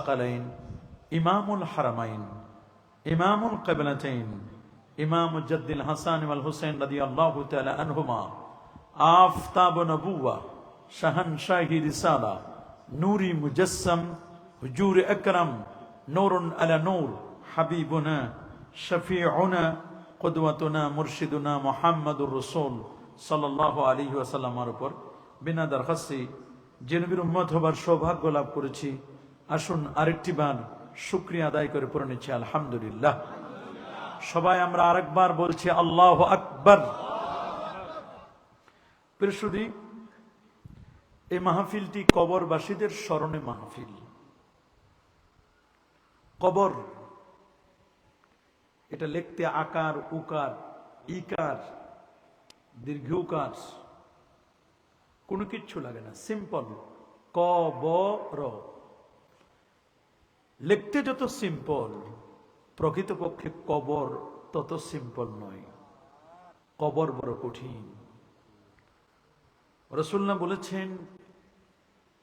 الثقلين إمام الحرمين إمام القبلتين إمام جد الحسن والحسين رضي الله تعالى عنهما آفتاب نبوة شهنشاه رسالة نوري مجسم حجور أكرم نور على نور حبيبنا شفيعنا قدوتنا مرشدنا محمد الرسول সাল্লাল্লাহু আলাইহি ওয়াসাল্লামের উপর বিনা দরখাস্তে যে নবীর উম্মত হবার সৌভাগ্য লাভ করেছি, আসুন আরেকটি বার শুকরিয়া আদায় করে পড়ে নিচ্ছি আলহামদুলিল্লাহ। সবাই আমরা আরেকবার বলছি আল্লাহু আকবার। প্রিয়সুধী, এই মাহফিলটি কবরবাসীদের স্মরণে মাহফিল। কবর এটা লিখতে আকার উকার ইকার দীর্ঘ উকার কোনো কিচ্ছু লাগে না, সিম্পল কবর। লিখতে যত সিম্পল, প্রকৃতপক্ষে কবর তত সিম্পল নয়। কবর বড় কঠিন। রাসূলুল্লাহ বলেছেন,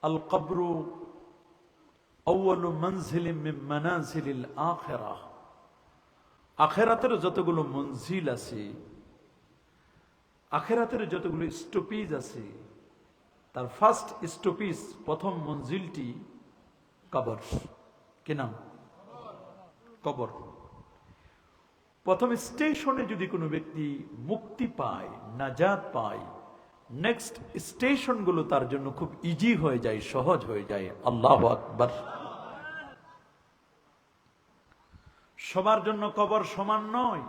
আল কবরু আউয়ালু মানজিলিন মিন মানাজিলিল আখিরাহ। আখিরাতের যতগুলো মঞ্জিল আছে, আখিরাতের যতগুলো স্টপেজ আছে, তার ফার্স্ট স্টপেজ, প্রথম মঞ্জিলটি কবর। কি নাম? কবর। প্রথম স্টেশনে যদি কোনো ব্যক্তি মুক্তি পায়, নাজাত পায়, নেক্সট স্টেশনগুলো তার জন্য খুব ইজি হয়ে যায়, সহজ হয়ে যায়। আল্লাহু আকবার। সবার জন্য কবর সমান নয়।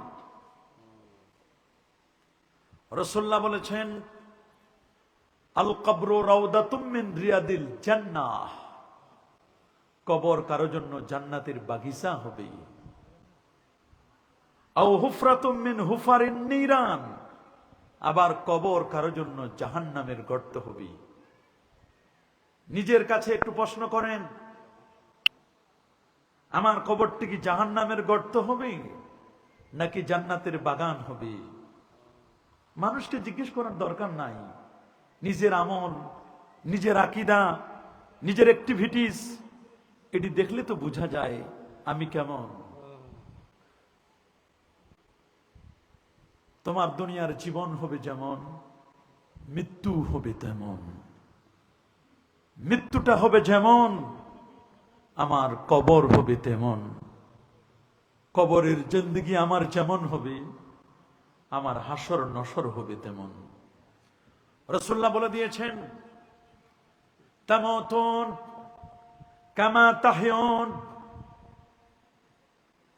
রাসূলুল্লাহ বলেছেন, আল কবরু রাউদাতুম মিন রিয়াদিল জান্নাহ। কবর কারো জন্য জান্নাতের বাগিচা হবে। আও হুফরাতুম মিন হুফারিন নিরান। আবার কবর কারো জন্য জাহান্নামের গর্ত হবে। নিজের কাছে একটু প্রশ্ন করেন, আমার কবরটি কি জাহান্নামের গর্ত হবে নাকি জান্নাতের বাগান হবে? মানুষকে জিজ্ঞেস করার দরকার নাই। নিজের আমল, নিজের আকীদা, নিজের অ্যাক্টিভিটিস এটি দেখলে তো বোঝা যায় আমি কেমন। তোমার দুনিয়ার জীবন হবে যেমন, মৃত্যু হবে তেমন। মৃত্যুটা হবে যেমন, আমার কবর হবে তেমন। কবরের জিন্দেগি আমার যেমন হবে, আমার হাসর নসর হবে তেমন। রাসূলুল্লাহ বলে দিয়েছেন, তামাতুন কামা তাহয়ুন।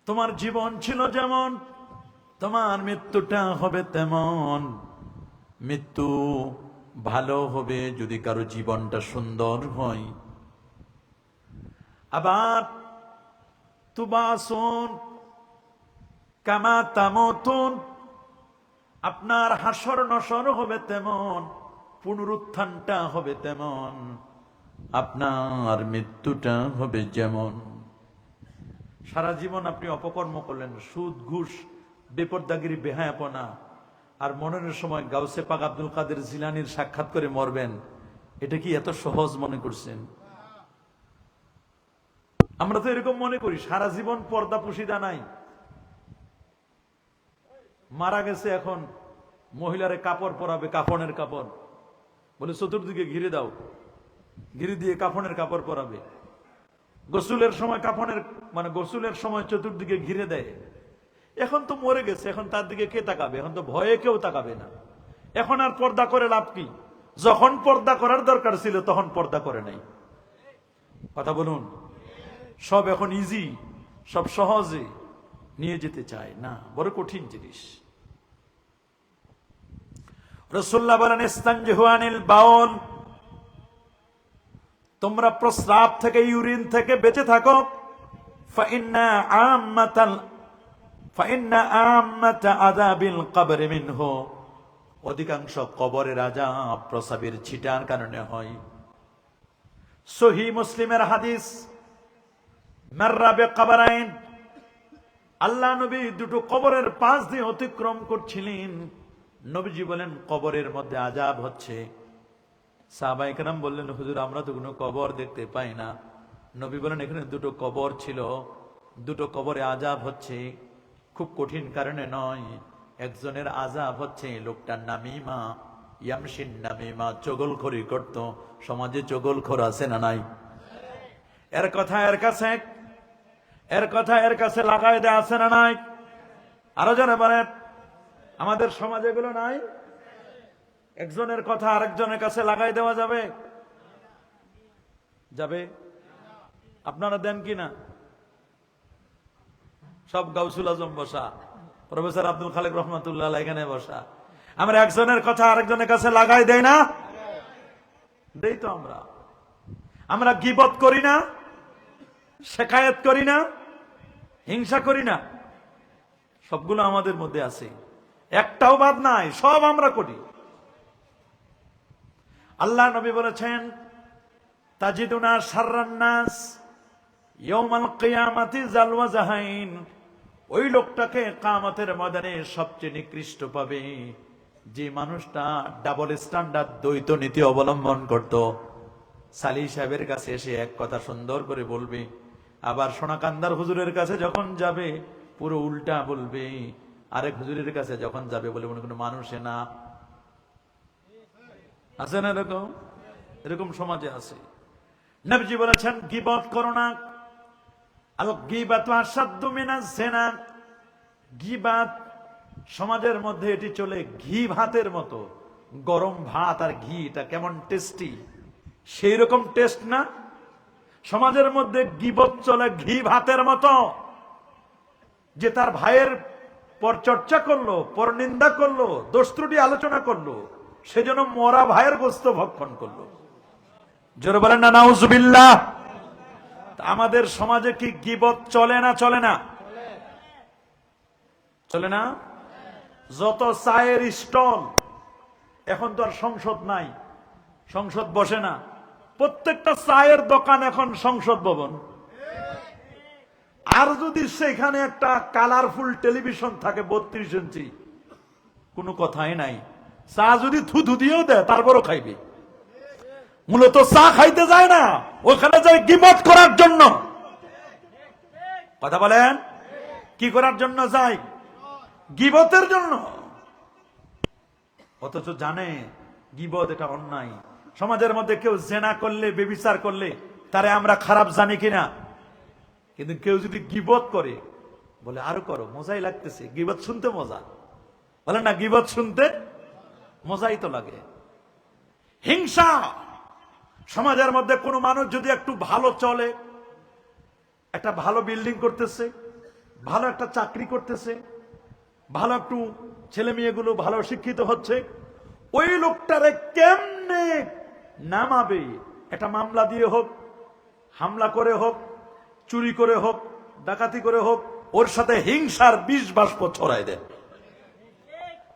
তোমার জীবন ছিল যেমন, তোমার মৃত্যুটা হবে তেমন। মৃত্যু ভালো হবে যদি কারো জীবনটা সুন্দর হয়। আবার তুবাসুন কামা তামুতুন। আপনার হাসর নসর হবে তেমন, পুনরুত্থানটা হবে তেমন, আপনার মৃত্যুটা হবে যেমন। সারা জীবন আপনি অপকর্ম করলেন, সুদ ঘুষ বেপরদাগিরি বেহায়াপনা, আর মরণের সময় গাউসে পাক আব্দুল কাদের জিলানীর সাক্ষাৎ করে মরবেন, এটা কি এত সহজ মনে করছেন? আমরা তো এরকম মনে করি সারা জীবন পর্দা পুশিদা নাই, মারা গেছে, এখন মহিলারে কাপড় পরাবে, কাফনের কাপড় বলে চতুর্দিকে ঘিরে দাও, ঘিরে দিয়ে কাফনের কাপড় পরাবে। গোসলের সময় কাফনের গোসলের সময় চতুর্দিকে ঘিরে দেয়। এখন তো মরে গেছে, এখন তার দিকে কে তাকাবে? এখন তো ভয়ে কেউ তাকাবে না। এখন আর পর্দা করে লাভ কি? যখন পর্দা করার দরকার ছিল তখন পর্দা করে নাই। কথা বলুন। সব এখন ইজি, সব সহজে নিয়ে যেতে চায় না, বড় কঠিন জিনিস। রাসূলুল্লাহ বলেন, ইস্তানজিহু আনিল বাউল। তোমরা প্রস্রাব থেকে, ইউরিন থেকে বেঁচে থাকো। ফাইন্না আম্মাতা আযাবিল কবরি মিনহু। অধিকাংশ কবরের আযাব প্রস্রাবের ছিটার কারণে হয়। সহিহ মুসলিমের হাদিস, মাররা বিকবরাইন। আল্লাহ নবী দুটো কবরের পাশ দিয়ে অতিক্রম করছিলেন। নবীজি বলেন, কবরের মধ্যে আযাব হচ্ছে। সাহাবায়ে কেরাম বললেন, হুজুর আমরা তো কোনো কবর দেখতে পাই না। নবী বলেন এখানে দুটো কবর ছিল, দুটো কবরে আযাব হচ্ছে, খুব কঠিন কারণে নয়। একজনের আযাব হচ্ছে লোকটার নামিমা, ইয়ামশিন নামিমা, চগলখড়ি করত। সমাজে চগলখোর আছে না নাই? এর কথা এর কাছে, এর কথা এর কাছে লাগাই দেয়া আছে না নাই? আরো জানে বলেন, আমাদের সমাজে এগুলো নাই? একজনের কথা আরেকজনের কাছে লাগাই দেওয়া যাবে? যাবে? আপনারা দেন কিনা? সব গাউসুল আজম বসা, প্রফেসর আব্দুল খালেক রহমাতুল্লাহ এখানে বসা, আমরা একজনের কথা আরেকজনের কাছে লাগাই দেই না? দেই তো। আমরা গীবত করি না, শেখায়েত করি না, হিংসা করি না? সবগুলো আমাদের মধ্যে আছে, একটাও বাদ নাই, সব আমরা করি। আল্লাহ নবী বলেছেন, তাজিদুনা শাররান নাস ইয়াউমাল কিয়ামাতি জালওয়াজাহাইন, ওই লোকটাকে কিয়ামতের ময়দানে সবচেয়ে নিকৃষ্ট পাবে যে মানুষটা ডাবল স্ট্যান্ডার্ড, দ্বৈত নীতি অবলম্বন করত। সালি সাহেবের কাছে এসে এক কথা সুন্দর করে বলবে, আবার সোনাকান্দার হুজুরের কাছে যখন যাবে পুরো উল্টা বলবে, আরেক হুজুরের কাছে যখন যাবে বলে মনে কোনো মানুষে না। আছে না এরকম? এরকম সমাজে আছে। নবীজি বলেছেন গীবত করো না, আল গীবাতু আশাদ্দু মিনাজ জিনা। গীবাত সমাজের মধ্যে এটি চলে ঘি ভাতের মতো। গরম ভাত আর ঘি, এটা কেমন টেস্টি, সেই রকম টেস্ট না? সমাজের মধ্যে গীবত চলে ঘি ভাতের মতো। যে তার ভাইয়ের পর চর্চা করলো, পর নিন্দা করলো, দোষ ত্রুটি আলোচনা করলো, সেজন্য মরা ভাইয়ের গোস্ত ভক্ষণ করলো। জোরে বলেন না নাউজুবিল্লাহ। আমাদের সমাজে কি গীবত চলে না? চলে না? চলে না? যত চায়ের স্টল, এখন তো আর সংসদ নাই, সংসদ বসে না, প্রত্যেকটা চায়ের দোকান এখন সংসদ ভবন। আর যদি সেখানে একটা কালারফুল টেলিভিশন থাকে 32 ইঞ্চি, কোনো কথাই নাই। চা যদি থুথু দিয়েও দেয় তারপরও খাইবে। মূলত চা খাইতে যায় না, ওখানে যায় গীবত করার জন্য। কথা বলেন, কি করার জন্য যায়? গীবতের জন্য। অথচ জানে গীবত এটা অন্যায়। সমাজের মধ্যে কেউ জেনা করলে, ব্যভিচার করলে তারে আমরা খারাপ জানি কিনা, কিন্তু কেউ যদি গীবত করে বলে আরো করো, মজাই লাগতেছে, গীবত শুনতে মজা। বলে না, গীবত শুনতে মজাই তো লাগে। হিংসা সমাজের মধ্যে, কোনো মানুষ যদি একটু ভালো চলে, একটা ভালো বিল্ডিং করতেছে, ভালো একটা চাকরি করতেছে, ভালো একটু ছেলে মেয়েগুলো ভালো শিক্ষিত হচ্ছে, ওই লোকটারে কেমনে নামাবে? একটা মামলা দিয়ে হোক, হামলা করে হোক, চুরি করে হোক, ডাকাতি করে হোক, ওর সাথে হিংসার বিষ বাষ্প ছড়াই দেয়।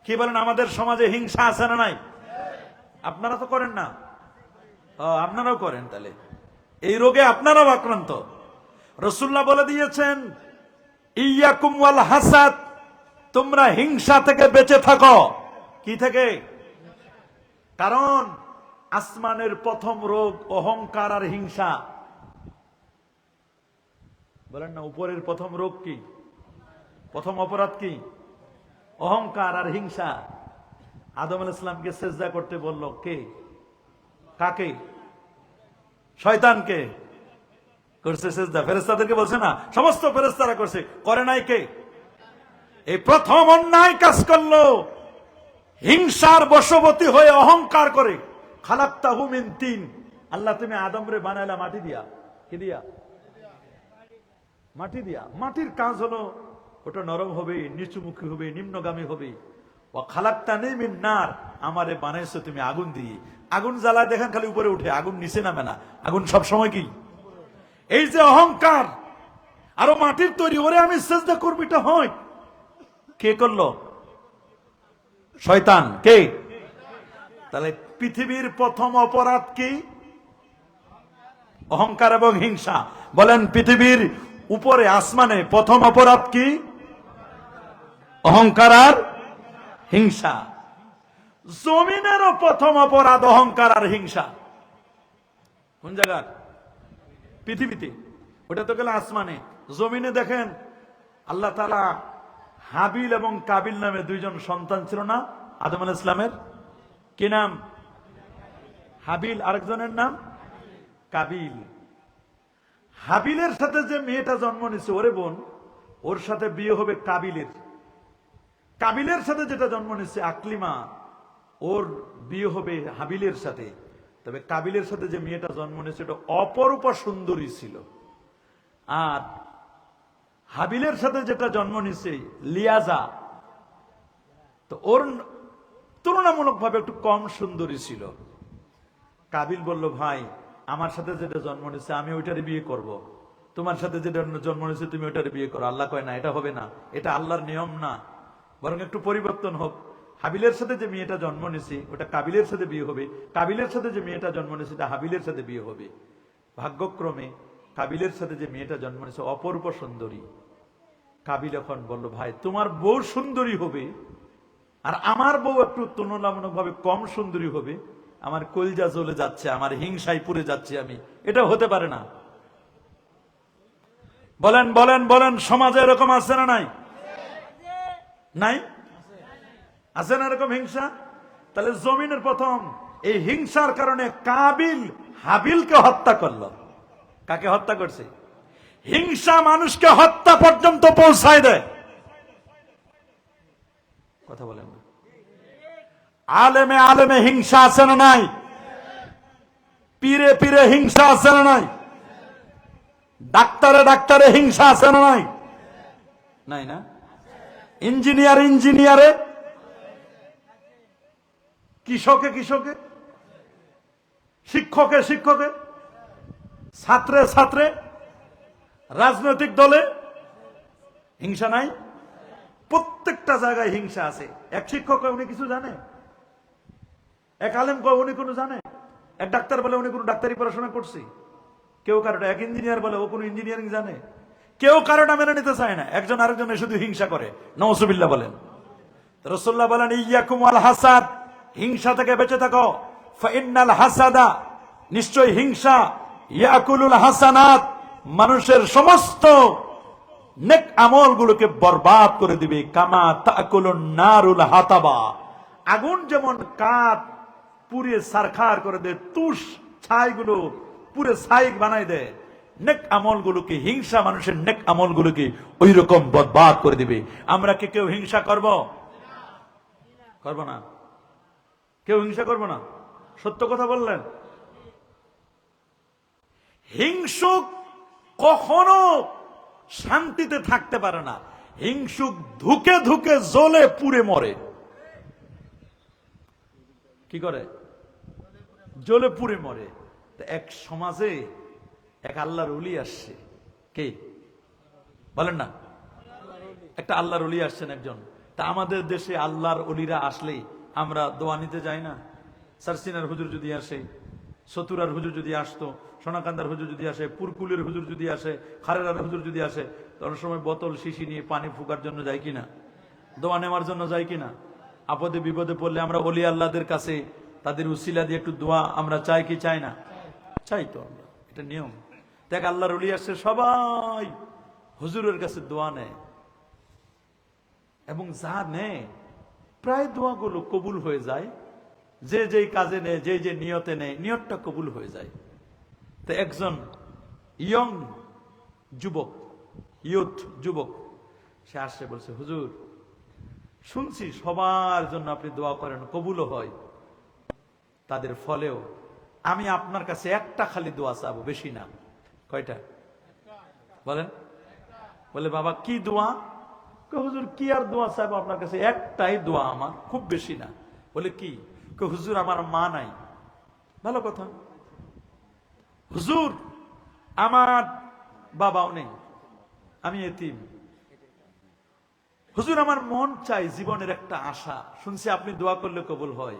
কি বলেন, আমাদের সমাজে হিংসা আছে না নাই? আপনারা তো করেন না? আপনারাও করেন। তাহলে এই রোগে আপনারাও আক্রান্ত। রাসূলুল্লাহ বলে দিয়েছেন, ইয়াকুম ওয়াল হাসাদ, তোমরা হিংসা থেকে বেঁচে থাকো। কি থেকে? কারণ আসমানের প্রথম রোগ অহংকার আর হিংসা। বলেন না, উপরের প্রথম রোগ কি? প্রথম অপরাধ কি? অহংকার আর হিংসা। আদম আলাইহিস সালামকে সিজদা করতে বলল কে? কাকে? শয়তানকে করছে সিজদা। ফেরেশতাদেরকে বলছে না? সমস্ত ফেরেশতারা করছে, করে নাই কে? এই প্রথম অন্যায় কাজ করলো, হিংসার বশবর্তী হয়ে অহংকার করে। খালাকতাহু মিন তিন, আল্লাহ তুমি আদমরে বানাইলা মাটি দিয়া। কি দিয়া? মাটি দিয়া। মাটির কাজ হলো ওটা নরম হবে, নিচুমুখী হবে, নিম্নগামী হবে। ও খালাকতানি মিন নার, আমারে বানাইছো তুমি আগুন দিয়ে। আগুন জ্বালায় দেখেন খালি উপরে উঠে, আগুন নিচে নামে না। আগুন সব সময় কি? এই যে অহংকার, আরো মাটির তৈরি, ওরে আমি সিজদা করব, এটা হয় কে করলো? শয়তান। কে? তাহলে পৃথিবীর প্রথম অপরাধ কি? অহংকার এবং হিংসা। বলেন, পৃথিবীর উপরে আসমানে প্রথম অপরাধ কি? অহংকার আর হিংসা। জমিনেরও প্রথম অপরাধ অহংকার আর হিংসা। কোন জায়গার? পৃথিবীতে, ওটা তো গেল আসমানে। জমিনে দেখেন আল্লাহ তাআলা হাবিল এবং কাবিল নামে দুইজন সন্তান ছিল না আদম আলাইহিস সালামের? কি নাম? হাবিল, আরেকজনের নাম কাবিল। হাবিলের সাথে যে মেয়েটা জন্ম নিছে, ওরে বোন, ওর সাথে বিয়ে হবে কাবিলের। কাবিলের সাথে যেটা জন্ম নিচ্ছে আকলিমা, ওর বিয়ে হবে হাবিলের সাথে। তবে কাবিলের সাথে যে মেয়েটা জন্ম নিয়েছে এটা অপরূপা সুন্দরী ছিল। আর হাবিলের সাথে যেটা জন্ম নিছে লিয়াজা, তো ওর তুলনামূলকভাবে একটু কম সুন্দরী ছিল। কাবিল বলল, ভাই আমার সাথে যেটা জন্ম নিছে আমি ওইটারে বিয়ে করব, তোমার সাথে যেটা জন্ম নিছে তুমি ওইটারে বিয়ে করো। আল্লাহ কয় না, এটা হবে না, এটা আল্লাহর নিয়ম না, বরং একটু পরিবর্তন হোক। হাবিলের সাথে যে মেয়েটা জন্ম নিছে ওটা কাবিলের সাথে বিয়ে হবে, কাবিলের সাথে যে মেয়েটা জন্ম নিছে এটা হাবিলের সাথে বিয়ে হবে। ভাগ্যক্রমে কাবিলের সাথে যে মেয়েটা জন্ম নিছে অপরূপ সুন্দরী। কাবিল এখন বলল, ভাই তোমার বউ সুন্দরী হবে আর আমার বউ একটু তুলনামূলকভাবে কম সুন্দরী হবে, আমার কলজা জ্বলে যাচ্ছে, আমার হিংসায় পুড়ে যাচ্ছে আমি, এটা হতে পারে না। বলেন বলেন বলেন, সমাজে এরকম আছে না নাই? নাই? আছে না এরকম হিংসা? তাহলে জমিনের প্রথম এই হিংসার কারণে কাবিল হাবিলকে হত্যা করলো। কাকে হত্যা করছে? হিংসা মানুষকে হত্যা পর্যন্ত পৌঁছায় দেয়। কথা বলেন না? আলেমে আলেমে হিংসা আছে না নাই? পীরে পীরে হিংসা আছে না নাই? ডাক্তারে ডাক্তারে হিংসা আছে না নাই? নাই না? ইঞ্জিনিয়ার ইঞ্জিনিয়ারে, কৃষকে কৃষকে, শিক্ষকে শিক্ষকে, ছাত্রে ছাত্রে, রাজনৈতিক দলে হিংসা নাই? প্রত্যেকটা জায়গায় হিংসা আছে। এক শিক্ষক উনি কিছু জানে, এক আলেম কয় উনি কোনো জানে, এক ডাক্তার বলে উনি কোনো ডাক্তারি পড়াশোনা করছে, কেউ কারোটা, এক ইঞ্জিনিয়ার বলে ও কোনো ইঞ্জিনিয়ারিং জানে, কেউ কারোটা মেনে নিতে চায় না, একজন আরেকজনের শুধু হিংসা করে। নাউজুবিল্লাহ বলেন। রাসূলুল্লাহ বলেন, ইয়াকুম আল হাসাদ, হিংসা থেকে বেঁচে থাকো। ফাইন্নাল হাসাদা, নিশ্চয় হিংসা, ইয়াকুলুল হাসানাত, মানুষের সমস্ত নেক আমলগুলোকে বরবাদ করে দিবে। কামা তাকুলুন নারুল হাতাবা, আগুন যেমন কাঠ পুড়ে সারখার করে দেয়, তুষ ছাইগুলো পুরে ছাই বানাই দেয়, নেক আমলগুলোকে, হিংসা মানুষের নেক আমলগুলোকে ওই রকম বরবাদ করে দিবে। আমরা কি কেউ হিংসা করব? করব না? কেউ হিংসা করব না? সত্য কথা বললেন। হিংসুক কখনো শান্তিতে থাকতে পারে না, হিংসুক ধুকে ধুকে জ্বলে পুড়ে মরে। কি করে? জ্বলে পুড়ে মরে। এক সমাজে এক আল্লাহর ওলি আসছে। কে বলেন না? একটা আল্লাহর ওলি আসছেন একজন। তা আমাদের দেশে আল্লাহর ওলিরা আসলে আমরা দোয়া নিতে যাই না? সারসিনার হুজুর যদি আসে, সতুরার হুজুর যদি আসতো, সোনাকান্দার হুজুর যদি আসে, পুরকুলের হুজুর যদি আসে, খারেরার হুজুর যদি আসে, তখন সময় বোতল শিশি নিয়ে পানি ফুকার জন্য যাই কিনা? দোয়া নেওয়ার জন্য যাই কিনা? আপদে বিপদে পড়লে আমরা ওলি আল্লাহদের কাছে তাদের উসিলা দিয়ে একটু দোয়া আমরা চাই কি চাই না? চাই তো আমরা, এটা নিয়ম। দেখ আল্লাহর ওলি আসছে, সবাই হুজুরের কাছে দোয়া নেয়, এবং যা নেয় প্রায় দোয়াগুলো কবুল হয়ে যায়। যে যেই কাজে নেয়, যে যে নিয়তে নেয়, নিয়তটা কবুল হয়ে যায়। তো একজন ইয়ং যুবক, যুবক, সে আসছে, বলছে, হুজুর শুনছি সবার জন্য আপনি দোয়া করেন, কবুলও হয়, তাদের ফলেও আমি আপনার কাছে একটা খালি দোয়া চাবো, বেশি না। কয়টা বলেন? বলে, বাবা কি দোয়া? হুজুর কি আর দোয়া চাইবো আপনার কাছে, একটাই দোয়া আমার, খুব বেশি না। বলে কি? হুজুর আমার মা নাই। ভালো কথা। হুজুর আমার বাবাও নেই, আমি এতিম। হুজুর আমার মন চাই, জীবনের একটা আশা, শুনছি আপনি দোয়া করলে কবুল হয়।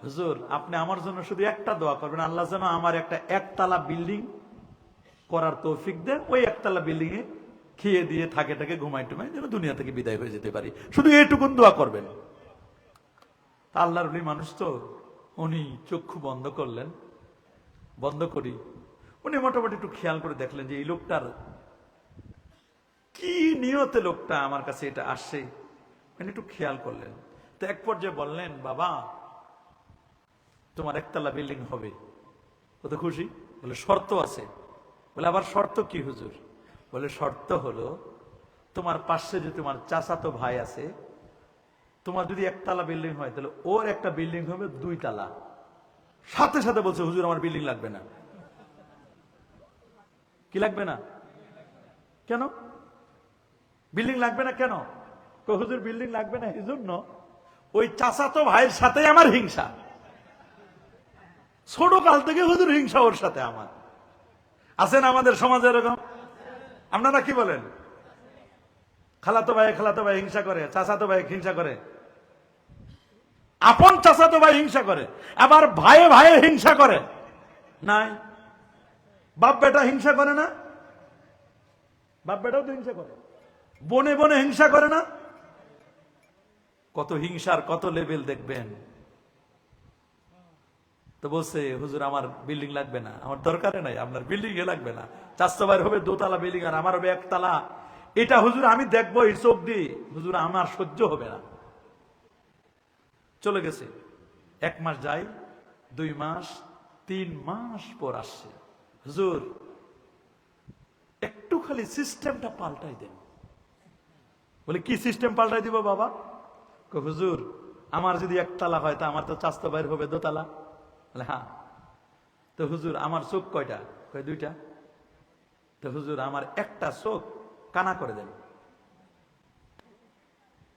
হুজুর আপনি আমার জন্য শুধু একটা দোয়া করবেন, আল্লাহ যেন আমার একটা একতলা বিল্ডিং করার তৌফিক দেন, ওই একতলা বিল্ডিং এ খেয়ে দিয়ে থাকে ঘুমাই টুমাই যেন দুনিয়া থেকে বিদায় হয়ে যেতে পারি, শুধু এইটুকুন দোয়া করবেন। আল্লাহর ওলি মানুষ তো, উনি চক্ষু বন্ধ করলেন। বন্ধ করি উনি মোটামুটি একটু খেয়াল করে দেখলেন যে এই লোকটার কি নিয়তে লোকটা আমার কাছে এটা আসছে, উনি একটু খেয়াল করলেন। তো এক পর্যায়ে বললেন, বাবা তোমার একতলা বিল্ডিং হবে। ও তো খুশি, বলে শর্ত আছে। বলে আবার শর্ত কি হুজুর? বলে শর্ত হলো তোমার পাশে যে তোমার চাচাতো ভাই আছে, তোমার যদি একতলা বিল্ডিং হয় তাহলে ওর একটা বিল্ডিং হবে 2 তলা। সাথে সাথে বলছে, হুজুর আমার বিল্ডিং লাগবে না। কি লাগবে না? কেন বিল্ডিং লাগবে না কেন? হুজুর বিল্ডিং লাগবে না এই জন্য ওই চাচাতো ভাইয়ের সাথে আমার হিংসা, ছোট কাল থেকে হুজুর হিংসা ওর সাথে আমার। আছেন আমাদের সমাজে এরকম? আপনারা কি বলেন? খালাতো ভাই হিংসা করে, চাচাতো ভাই হিংসা করে, আপন চাচাতো ভাই হিংসা করে, আবার ভাইয়ে ভাইয়ে হিংসা করে। নাই, বাপ বেটা হিংসা করে না? বাপ বেটাও তো হিংসা করে, বনে বনে হিংসা করে না? কত হিংসার কত লেভেল দেখবেন। তো বলছে, হুজুর আমার বিল্ডিং লাগবে না, আমার দরকারে নাই, আপনার বিল্ডিং এ লাগবে না। চাচা ভাইয়ের হবে 2 তলা বিল্ডিং আর আমার হবে 1 তলা। এটা হুজুর আমি দেখবো এই চোখ দিয়ে, হুজুর আমার সহ্য হবে না। চলে গেছে। 1 মাস যায়, 2 মাস, 3 মাস পর আসছে, হুজুর একটু খালি সিস্টেমটা পাল্টাই দেন। বলে কি সিস্টেম পাল্টাই দিব বাবা? হুজুর আমার যদি 1 তলা হয় তা আমার তো চাচা ভাইয়ের হবে 2 তলা। বলে হ্যাঁ। তো হুজুর আমার চোখ কয়টা? কয় 2টা। তো হুজুর আমার একটা চোখ কানা করে দেন।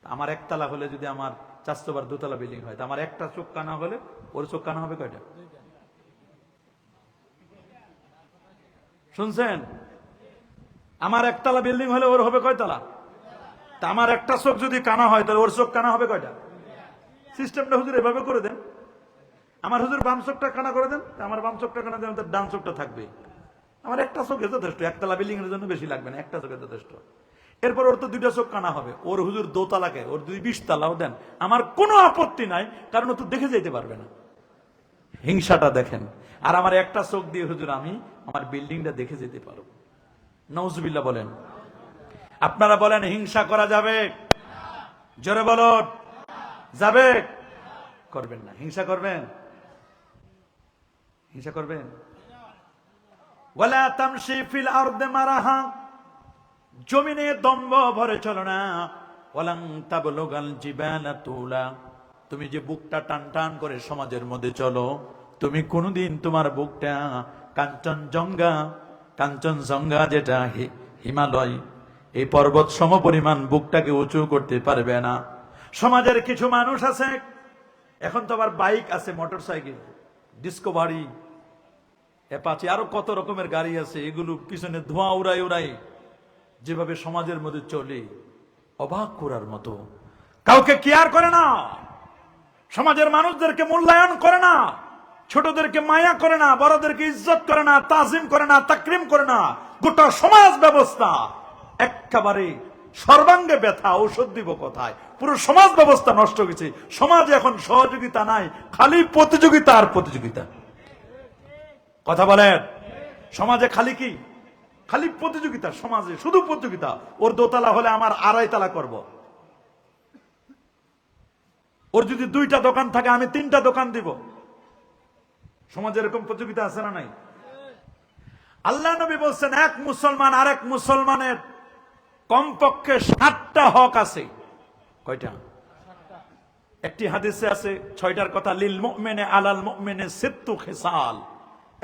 আমার 1 তলা হলে যদি আমার চাচা ভাইয়ের 2 তলা বিল্ডিং হয়, তা আমার একটা চোখ কানা হলে ওর চোখ কানা হবে কয়টা? শুনছেন? আমার 1 তলা বিল্ডিং হলে ওর হবে কয় তলা? তা আমার একটা চোখ যদি কানা হয় তাহলে ওর চোখ কানা হবে কয়টা? সিস্টেমটা হুজুর এভাবে করে দেন। আমার হুজুর বাম চোখটা কানা করে দেন, আমার বাম চোখটা কানা দেন, ডান চোখটা থাকবে। আমার একটা চোখে যথেষ্ট, 1 তলা বিল্ডিং এর জন্য বেশি লাগবে না, একটা চোখে যথেষ্ট। এরপর ওর তো 2টা চোখ কানা হবে, ওর হুজুর 2 তলাকে, ওর যদি 20 তলাও দেন আমার কোনো আপত্তি নাই, কারণ ও তো দেখে যেতে পারবে না। হিংসাটা দেখেন। আর আমার একটা চোখ দিয়ে হুজুর আমি আমার বিল্ডিংটা দেখে যেতে পারবো। নাউজুবিল্লাহ বলেন। আপনারা বলেন হিংসা করা যাবে? জোরে বলুন, যাবে? করবেন না। হিংসা করবেন? হিংসা করবেন? ওয়ালা তামশি ফিল আরদি মারাহা, জমিনে দম্ভ ভরে চলো না। ওয়ালাং তাবলুগাল জিবালা তুলা, তুমি যে বুকটা টান টান করে সমাজের মধ্যে চলো, তুমি কোনোদিন তোমার বুকটা কাঞ্চনজঙ্ঘা যেটা হিমালয়, এই পর্বত সম পরিমাণ বুকটাকে উঁচু করতে পারবে না। সমাজের কিছু মানুষ আছে, এখন তো আবার বাইক আছে, মোটরসাইকেল, ডিসকভারি, অ্যাপাচি, আরো কত রকমের গাড়ি আছে, এগুলো পিছনে ধোঁয়া উড়াই উড়াই যেভাবে সমাজের মধ্যে চলে, অবাক করার মতো। কাউকে কেয়ার করে না, সমাজের মানুষদেরকে মূল্যায়ন করে না, ছোটদেরকে মায়া করে না, বড়দেরকে ইজ্জত করে না, তাজিম করে না, তাকরিম করে না। গোটা সমাজ ব্যবস্থা একেবারে সর্বাঙ্গে ব্যথা। ঔষধ দিব কোথায়? পুরো সমাজ ব্যবস্থা নষ্ট হয়ে গেছে। সমাজে এখন সহযোগিতা নাই, খালি প্রতিযোগিতা আর প্রতিযোগিতা। কথা বলেন? সমাজে খালি কি? খালি প্রতিযোগিতা। সমাজে শুধু প্রতিযোগিতা। ওর 2 তলা হলে আমার 2.5 তলা করব। ওর যদি 2টা দোকান থাকে আমি 3টা দোকান দিব। সমাজে এরকম প্রতিযোগিতা আছে না নাই? আল্লাহ নবী বলছেন, এক মুসলমান আরেক মুসলমানের কমপক্ষে 7টা হক আছে। কয়টা? একটি হাদিসে আছে 6টার কথা, লিল মুমিনে আলাল মুমিনে সিত্তু খিসাল,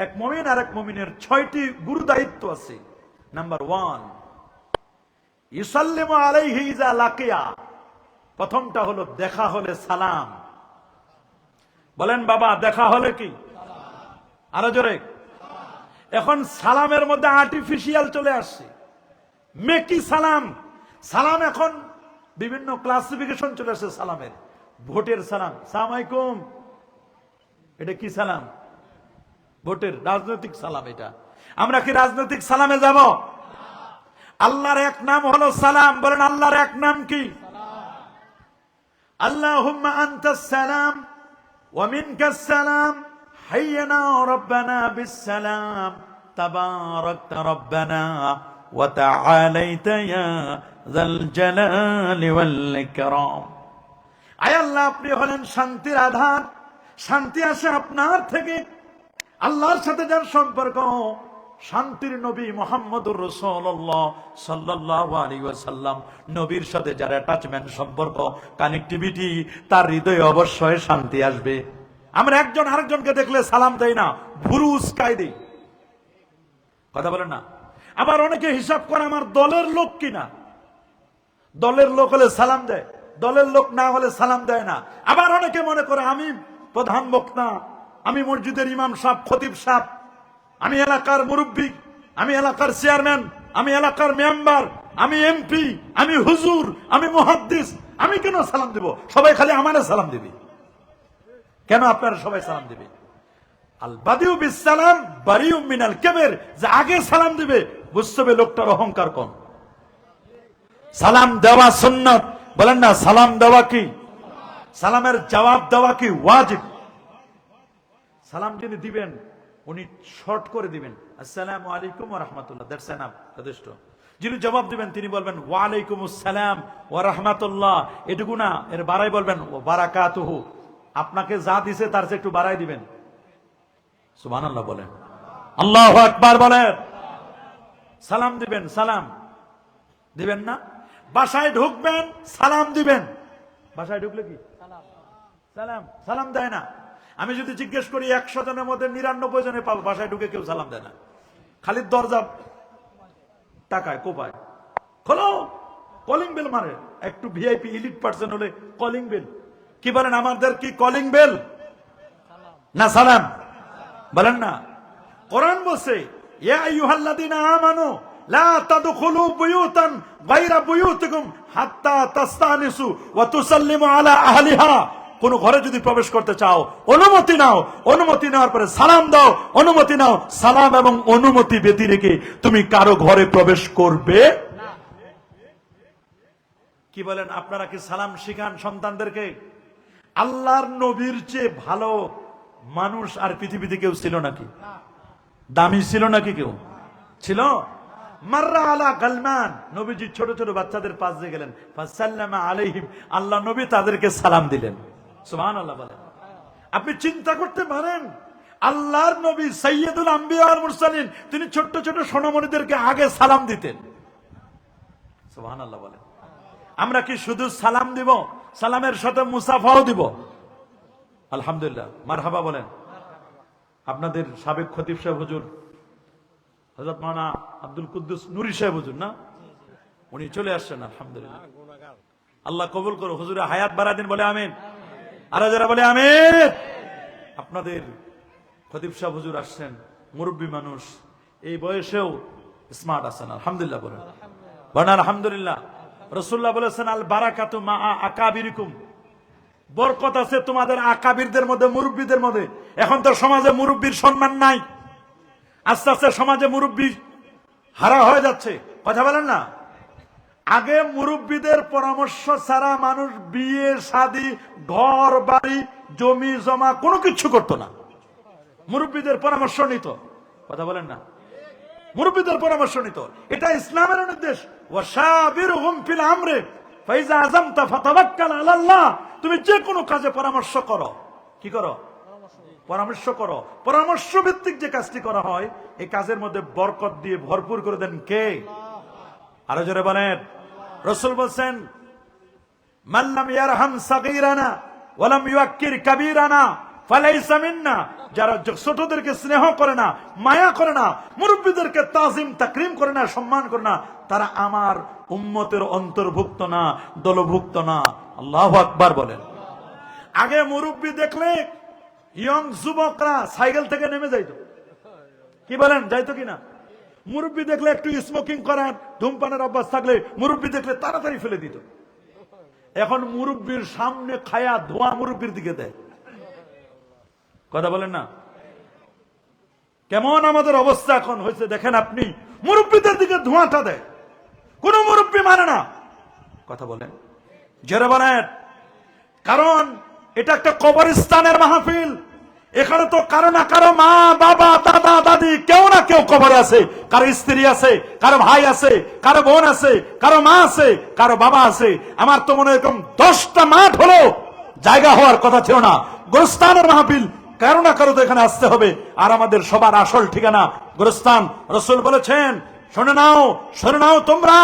এক মুমিন আর এক মুমিনের 6টি গুরু দায়িত্ব আছে। নাম্বার 1, ইউসাল্লিমু আলাইহি ইজা লাকিয়া, প্রথমটা হলো দেখা হলে সালাম। বলেন বাবা, দেখা হলে কি? আরো জোরে। এখন সালামের মধ্যে আর্টিফিশিয়াল চলে আসছে, মেকি সালাম। সালাম এখন বিভিন্ন ক্লাসিফিকেশন চলে আসছে সালামের। ভোটের সালাম, সালাম আলাইকুম, এটা কি সালাম? ভোটের রাজনৈতিক সালাম। এটা আমরা কি রাজনৈতিক সালামে যাব? আল্লাহর এক নাম হলো সালাম। বলেন আল্লাহর এক নাম কি? আল্লাহুম্মা আনতাস সালাম ওয়া মিনকাস সালাম, হাইয়িনা রাব্বানা বিস সালাম তাবারাকতা রব্বানা ওয়া তাআলাইতা ইয়া যাল জালালি ওয়াল ইকরাম। আয় আল্লাহ, আপনি হলেন শান্তির আধার, শান্তি আসে আপনার থেকে। আল্লাহর সাথে যার সম্পর্ক, শান্তির নবী মুহাম্মদুর রাসূলুল্লাহ সাল্লাল্লাহু আলাইহি ওয়াসাল্লাম, নবীর সাথে যার অ্যাটাচমেন্ট, সম্পর্ক, কানেক্টিভিটি, তার হৃদয়ে অবশ্যই শান্তি আসবে। আমরা একজন আরেকজনকে দেখলে সালাম দেই না, ভুরু উস্কাই দেই, কথা বলেন না। আবার অনেকে হিসাব করে আমার দলের লোক কিনা, দলের লোক হলে সালাম দেয়, দলের লোক না হলে সালাম দেয় না। আবার অনেকে মনে করে আমি প্রধান বক্তা, আমি মসজিদের ইমাম সাহেব, খতিব সাহেব, আমি এলাকার মুরব্বী, আমি এলাকার চেয়ারম্যান, আমি এলাকার মেম্বার, আমি এমপি, আমি হুজুর, আমি মুহাদ্দিস, আমি কেন সালাম দেব? সবাই খালি আমারে সালাম দিবে কেন? আপনারা সবাই সালাম দিবে। আল বাদিউ বিস সালাম বারিউ মিনাল কিবর, যে আগে সালাম দিবে বুঝতে হবে লোকটার অহংকার কম। সালাম দেওয়া সুন্নাত, বলেন না সালাম দেওয়া কি? সালামের জবাব দেওয়া কি ওয়াজিব? সালাম যিনি দিবেন উনি শর্ট করে দিবেন, আসসালামু আলাইকুম ওয়া রাহমাতুল্লাহ, দ্যাটস এনাফ, যথেষ্ট। যিনি জবাব দিবেন তিনি বলবেন ওয়া আলাইকুমুস সালাম ওয়া রাহমাতুল্লাহ, এটুকু না, এর বাড়াই বলবেন ওয়া বারাকাতুহু, আপনাকে যা দিছে তার চেয়ে একটু বাড়াই দিবেন। সুবহানাল্লাহ বলেন, আল্লাহু আকবার বলেন। সালাম দিবেন, সালাম দিবেন না? বাসায় ঢুকবেন, সালাম দিবেন। বাসায় ঢুকলে কি সালাম? সালাম দেয় না। আমি যদি জিজ্ঞেস করি 100 জনের মধ্যে 99 জনে পাবো বাসায় ঢুকে কেউ সালাম দেয় না, খালি দরজা টাকায় কোপায়, খোলো, কলিং বেল মারে। একটু ভিআইপি ইলিট পার্সন হলে কলিং বেল। কি বলেন, আমাদের কি কলিং বেল না সালাম? বলেন না। কোরআন বলছে ইয়া আইয়ুহাল্লাযীনা আমানু লা তাদখুলু বুয়ুতান গায়রা বুয়ুতিকুম হাত্তা তাস্তানিসু ওয়া তুসাল্লিমু আলা আহলিহা। কোন ঘরে যদি প্রবেশ করতে চাও অনুমতি নাও, অনুমতি নেওয়ার পরে সালাম দাও, অনুমতি নাও। সালাম এবং অনুমতি ব্যতি রেখে তুমি কারো ঘরে প্রবেশ করবে না। কি বলেন, আপনারা কি সালাম শিখান সন্তানদেরকে? আল্লাহর নবীর চেয়ে ভালো মানুষ আর পৃথিবীতে কেউ ছিল নাকি? দামি ছিল নাকি কেউ? ছিল? মাররা আলা গালমান, নবীজি ছোট ছোট বাচ্চাদের পাশ দিয়ে গেলেন, ফাসাল্লামা আলাইহিম, আল্লাহ নবী তাদেরকে সালাম দিলেন। সুবহানাল্লাহ বলেন। আপনি চিন্তা করতে পারেন, আল্লাহর নবী সাইয়্যিদুল আম্বিয়া ওয়াল মুরসালিন, তিনি ছোট ছোট সোনামণিদেরকে আগে সালাম দিতেন। সুবহানাল্লাহ বলেন। আমরা কি শুধু সালাম দিব? সালামের সাথে মুসাফাও দিব। আলহামদুলিল্লাহ, মারহাবা বলেন। আপনাদের সাবেক খতিব সাহেব হুজুর হযরত মাওলানা আব্দুল কুদ্দুস নুরি সাহেব হুজুর না, উনি চলে আসছেন, আলহামদুলিল্লাহ, আল্লাহ কবুল করো। হুজুরের হায়াত বাড়ায় দিন, বলে আমিন। আর যারা বলে আমিন। আপনাদের খতিব সাহেব হুজুর আসছেন, মুরব্বী মানুষ, এই বয়সেও স্মার্ট আছেন, আলহামদুলিল্লাহ বলেন। বলেন আলহামদুলিল্লাহ। রাসূলুল্লাহ বলেছেন আল বারাকাতু মা আকাবিরিকুম, বরকত আছে তোমাদের আকাবিরদের মধ্যে, মুরব্বীদের মধ্যে। এখন তো সমাজে মুরব্বীর সম্মান নাই, আস্তে আস্তে সমাজে মুরব্বী হারা হয়ে যাচ্ছে, কথা বলেন না। আগে মুরব্বীদের পরামর্শ ছাড়া মানুষ বিয়ে শাদী, ঘর বাড়ি, জমি জমা কোনো কিছু করতো না, মুরব্বীদের পরামর্শ নিত, কথা বলেন না। মুরব্বীদের পরামর্শ নিত, এটা ইসলামের নির্দেশ। ওয়াশাবিরহুম ফিল আমরি ফাইজা আযামতা ফাতাওয়াক্কাল আলাল্লাহ। তুমি যে কোনো কাজে পরামর্শ করো, কি করো? পরামর্শ করো। পরামর্শ ভিত্তিক যে কাজটি করা হয়, এই কাজের মধ্যে বরকত দিয়ে ভরপুর করে দেন কে? আরো জোরে বলেন। রাসূল বলেন মান লাম ইয়ারহাম সাগীরানা ওয়া লাম ইউক্কির কাবীরানা ফালাইসা মিন্না। যারা ছোটদেরকে স্নেহ করে না, মায়া করে না, মুরব্বীদেরকে তাজিম তাকরিম করে না, সম্মান করে না, তারা আমার উম্মতের অন্তর্ভুক্ত না, দলভুক্ত না। আল্লাহু আকবার বলেন। আগে মুরব্বী দেখলে ইয়ং যুবকরা সাইকেল থেকে নেমে যাইতো, কি বলেন, যাইতো কিনা? মুরব্বী দেখলে একটু স্মোকিং করার, ধূমপানের অভ্যাস থাকলে মুরব্বী দেখলে তাড়াতাড়ি ফেলে দিত। এখন মুরব্বীর সামনে খায়া ধোয়া মুরব্বীর দিকে দেয়, কথা বলেন না। কেমন আমাদের অবস্থা এখন হয়েছে দেখেন আপনি, মুরব্বীদের দিকে ধোঁয়াটা দেয়, কোন মুরব্বী মানে না, কথা বলেন, জোরে বলেন। কারণ এটা একটা কবরস্থানের মাহফিল, এখানে তো কারো না কারো মা বাবা দাদা দাদি কেউ না কেউ কবরে আছে, কারো স্ত্রী আছে, কারো ভাই আছে, কারো বোন আছে, কারো মা আছে, কারো বাবা আছে। আমার তো মনে হয় এরকম 10টা মাঠ হলো জায়গা হওয়ার কথা ছিল না। গোরস্থানের মাহফিল, কারো না কারো তো এখানে আসতে হবে। আর আমাদের সবার আসল ঠিকানা গোরস্থান। রাসূল বলেছেন, শুনে নাও তোমরা,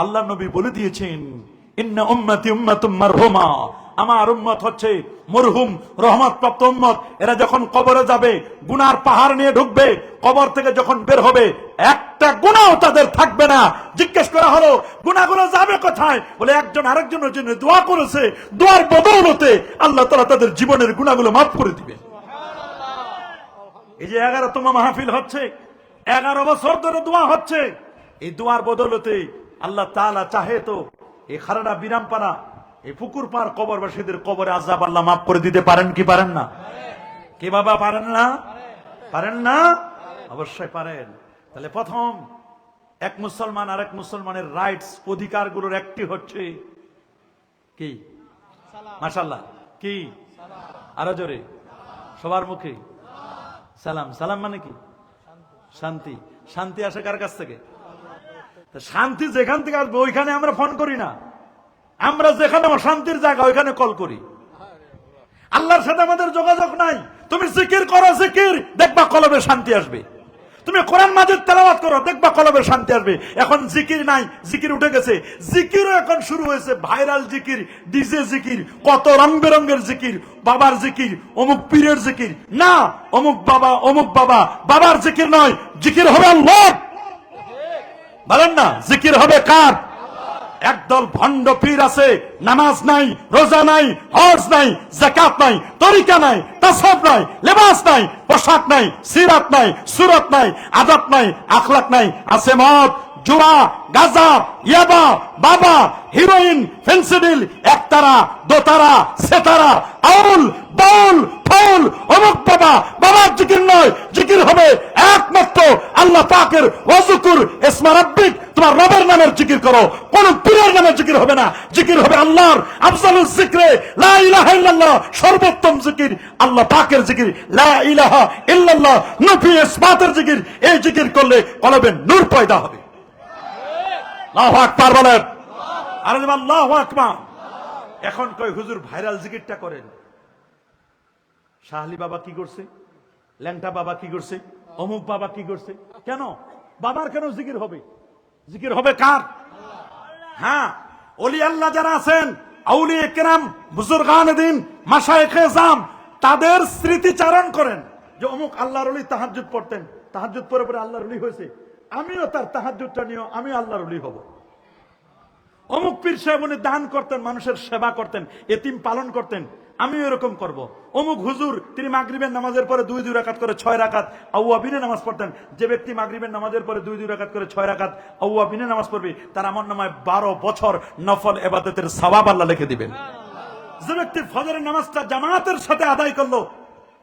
আল্লাহ নবী বলে দিয়েছেন, ইন্না উম্মতি উম্মাতুম মারহুমা, আমার উম্মত হচ্ছে মরহুম রহমত প্রাপ্ত উম্মত। এরা যখন কবরে যাবে গুনার পাহাড় নিয়ে ঢুকবে, কবর থেকে যখন বের হবে একটা গুনাহ তাদের থাকবে না। জিজ্ঞেস করা হলো গুনাহগুলো যাবে কোথায়? বলে একজন আরেকজনের জন্য দোয়া করেছে, দোয়ার বদৌলতে আল্লাহ তাআলা তাদের জীবনের গুনাহগুলো মাফ করে দিবে। এই যে 11তম মাহফিল হচ্ছে, 11 বছর ধরে দোয়া হচ্ছে, এই দোয়ার বদৌলতে আল্লাহ তাআলা চাহে তো এই খারাড়া বিরামপাড়া এই পুকুর পার কবরবাসীদের কবরে আযাব আল্লাহ মাফ করে দিতে পারেন কি পারেন না? কি বাবা পারেন না? পারেন না? অবশ্যই পারেন। তাহলে প্রথম এক মুসলমান আর এক মুসলমানের রাইটস অধিকারগুলোর একটি হচ্ছে কি? মাশাআল্লাহ কি? আরো জোরে সবার মুখে সালাম। সালাম মানে কি? শান্তি। শান্তি আসে কার কাছ থেকে? শান্তি যেখান থেকে আসবে ওইখানে আমরা ফোন করি না, আমরা যেখানে অশান্তির জায়গা ওইখানে কল করি। আল্লাহর সাথে আমাদের যোগাযোগ নাই। তুমি জিকির করো, জিকির, দেখবা কলবে শান্তি আসবে। তুমি কোরআন মাজিদ তেলাওয়াত করো, দেখবা কলবে শান্তি আসবে। এখন জিকির নাই, জিকির উঠে গেছে। জিকিরও এখন শুরু হয়েছে ভাইরাল জিকির, ডিজে জিকির, কত রং বেরঙ্গের জিকির, বাবার জিকির, অমুক পীরের জিকির। না, অমুক বাবা বাবার জিকির নয়, জিকির হবে আল্লাহ। বলেন না, জিকির হবে কার? একদল ভণ্ড পীর আছে, নামাজ নাই, রোজা নাই, হজ নাই, যাকাত নাই, তরিকা নাই, তাসাউফ নাই, লেবাস নাই, পোশাক নাই, সিরাত নাই, সুরত নাই, আদব নাই, আখলাক নাই। আছে মদ, জুয়া, গাঁজা, ইয়াবা, বাবা, হিরোইন, ফেন্সিডিল, একতারা, দোতারা, সেতারা, আউল, বাউল, ফাউল, অমুক বাবার জিকির নয়। জিকির হবে একমাত্র আল্লাহ পাকের। ওয়াজকুর ইসমা রাব্বিক, তোমার রবের নামের জিকির করো, কোন পীরের নামের জিকির হবে না। জিকির হবে আল্লাহর। আফজালুজ যিকরে লা ইলাহা ইল্লাল্লাহ, সর্বোত্তম জিকির আল্লাহ পাকের জিকির লা ইলাহা ইল্লাল্লাহ, নফি ইসবাতের জিকির। এই জিকির করলে কলবে নূর পয়দা হবে। আল্লাহু আকবার বলেন। আর আল্লাহু আকবার। এখন কই হুজুর ভাইরাল জিকিরটা করেন। শাহলি বাবা কি করছে, ল্যাংটা বাবা কি করছে, অমুক বাবা কি করছে? কেন বাবার কেন জিকির হবে? জিকির হবে কার? হ্যাঁ, ওলি আল্লাহ যারা আছেন, আউলিয়া কেরাম, বুজুর্গানে দিন, মাশায়েখে জাম, তাদের স্মৃতিচারণ করেন যে অমুক আল্লাহর ওলি তাহাজ্জুদ পড়তেন, তাহাজ্জুদ পড়ে পরে আল্লাহর ওলি হয়েছে, আমিও তার তাহাজ্জুদটা নিয়ে আমি আল্লাহর ওলি হব। অমুক পীর সাহেব উনি দান করতেন, মানুষের সেবা করতেন, এতিম পালন করতেন, আমিও এরকম করব। অমুক হুজুর তিনি মাগরিবের নামাজের পরে 2 রাকাত করে 6 রাকাত আউয়াবিনে নামাজ পড়তেন। যে ব্যক্তি মাগরিবের নামাজের পরে 2 রাকাত করে 6 রাকাত আউয়াবিনে নামাজ পড়বে তার আমলনামায় 12 বছর নফল ইবাদতের সওয়াব আল্লাহ লিখে দিবেন। যে ব্যক্তি ফজরের নামাজটা জামাতের সাথে আদায় করলো,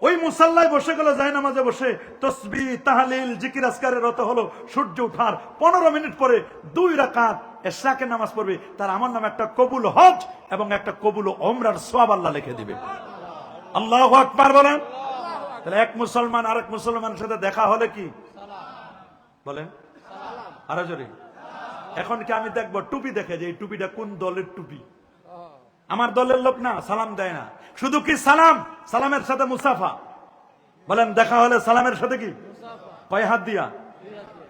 ওই মুসাল্লায় বসে গেল, যায় নামাজে বসে তসবিহ, তাহলিল, জিকির আজকারে রত হলো, সূর্য ওঠার 15 মিনিট পরে 2 রাকাত এশরাকের নামাজ পড়বে, তার আমার নামে একটা কবুল হজ এবং একটা কবুল ওমরার সওয়াব আল্লাহ লিখে দিবে। আল্লাহু আকবার বলেন। তাহলে এক মুসলমান আরেক মুসলমানের সাথে দেখা হলে কি বলেন? আরো জোরে। এখন কি আমি দেখবো টুপি দেখে যে এই টুপিটা কোন দলের টুপি? আমার দলের লোক না, সালাম দেয় না। শুধু কি সালাম, সালামের সাথে মুসাফা। বলেন দেখা হলে সালামের সাথে কি? কয় হাত দিয়া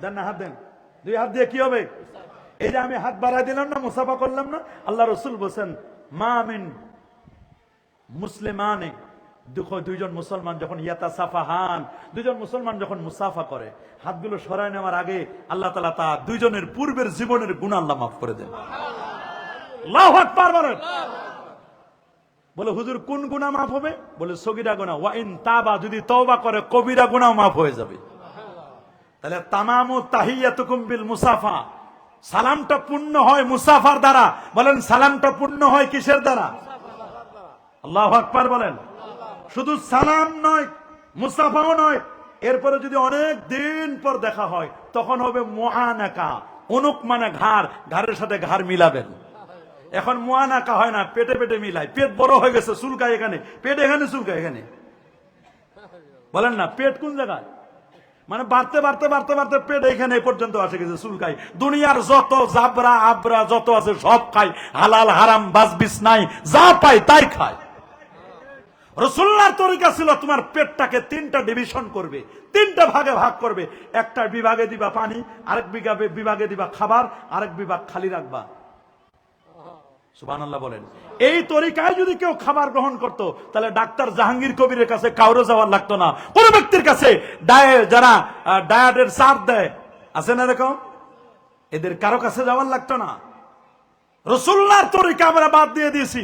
দেন না? হাত দেন। 2 হাত দিয়ে কি হবে? এই যে আমি হাত বাড়াই দিলাম না, মুসাফা করলাম না। আল্লাহ রাসূল বলেন মা মিন মুসলিমানে, দেখো দুইজন মুসলমান যখন ইয়াতাসাফাহান, দুইজন মুসলমান যখন মুসাফা করে, হাতগুলো সরায় নেওয়ার আগে আল্লাহ তাআলা তা দুইজনের পূর্বের জীবনের গুনাহ আল্লাহ মাফ করে দেন। আল্লাহু আকবার বলেন। বলে হুজুর কোন গুনাহ মাফ হবে? বলে সগীরা গুনাহ। ওয়া ইন তাবা, যদি তওবা করে কবিরা গুনাহ মাফ হয়ে যাবে। তাহলে তামামু তাহিয়াতুকুম বিল মুসাফা, সালামটা পূর্ণ হয় মুসাফার দ্বারা। বলেন সালামটা পূর্ণ হয় কিসের দ্বারা? আল্লাহু আকবার বলেন। শুধু সালাম নয়, মুসাফাও নয়, এরপরে যদি অনেক দিন পর দেখা হয় তখন হবে মুআনাকা। অনুক মানে ঘাড়, ঘাড়ের সাথে ঘাড় মিলাবেন। এখন মুআনাকা হয় না, পেটে পেটে মিলায়। পেট বড় হয়ে গেছে, চুলকায় এখানে, পেট এখানে, চুলকায় এখানে। বলেন না, পেট কোন জায়গায়? মানে বাড়তে বাড়তে বাড়তে বাড়তে পেট এখানে পর্যন্ত আসে গেছে, চুলকাই। দুনিয়ার যত জাবরা আবরা যত আছে সব খায়, হালাল হারাম বাজবিস নাই, যা পায় তাই খায়। রাসূলুল্লাহর তরিকা ছিল তোমার পেটটাকে 3টা ডিভিশন করবে, 3টা ভাগে ভাগ করবে। একটা বিভাগে দিবা পানি, আরেক বিভাগে দিবা খাবার, আরেক বিভাগ খালি রাখবা। সুবহানাল্লাহ বলেন। এই তরিকায় যদি কেউ খাবার গ্রহণ করত, তাহলে ডাক্তার জাহাঙ্গীর কবিরের কাছে কাউরে যাওয়ার লাগতো না। কোন ব্যক্তির কাছে যারা ডায়েটের চার্ট দেয় আছে না এরকম, এদের কারো কাছে যাওয়ার লাগতো না। রাসূলুল্লাহর তরিকা আমরা বাদ দিয়ে দিয়েছি।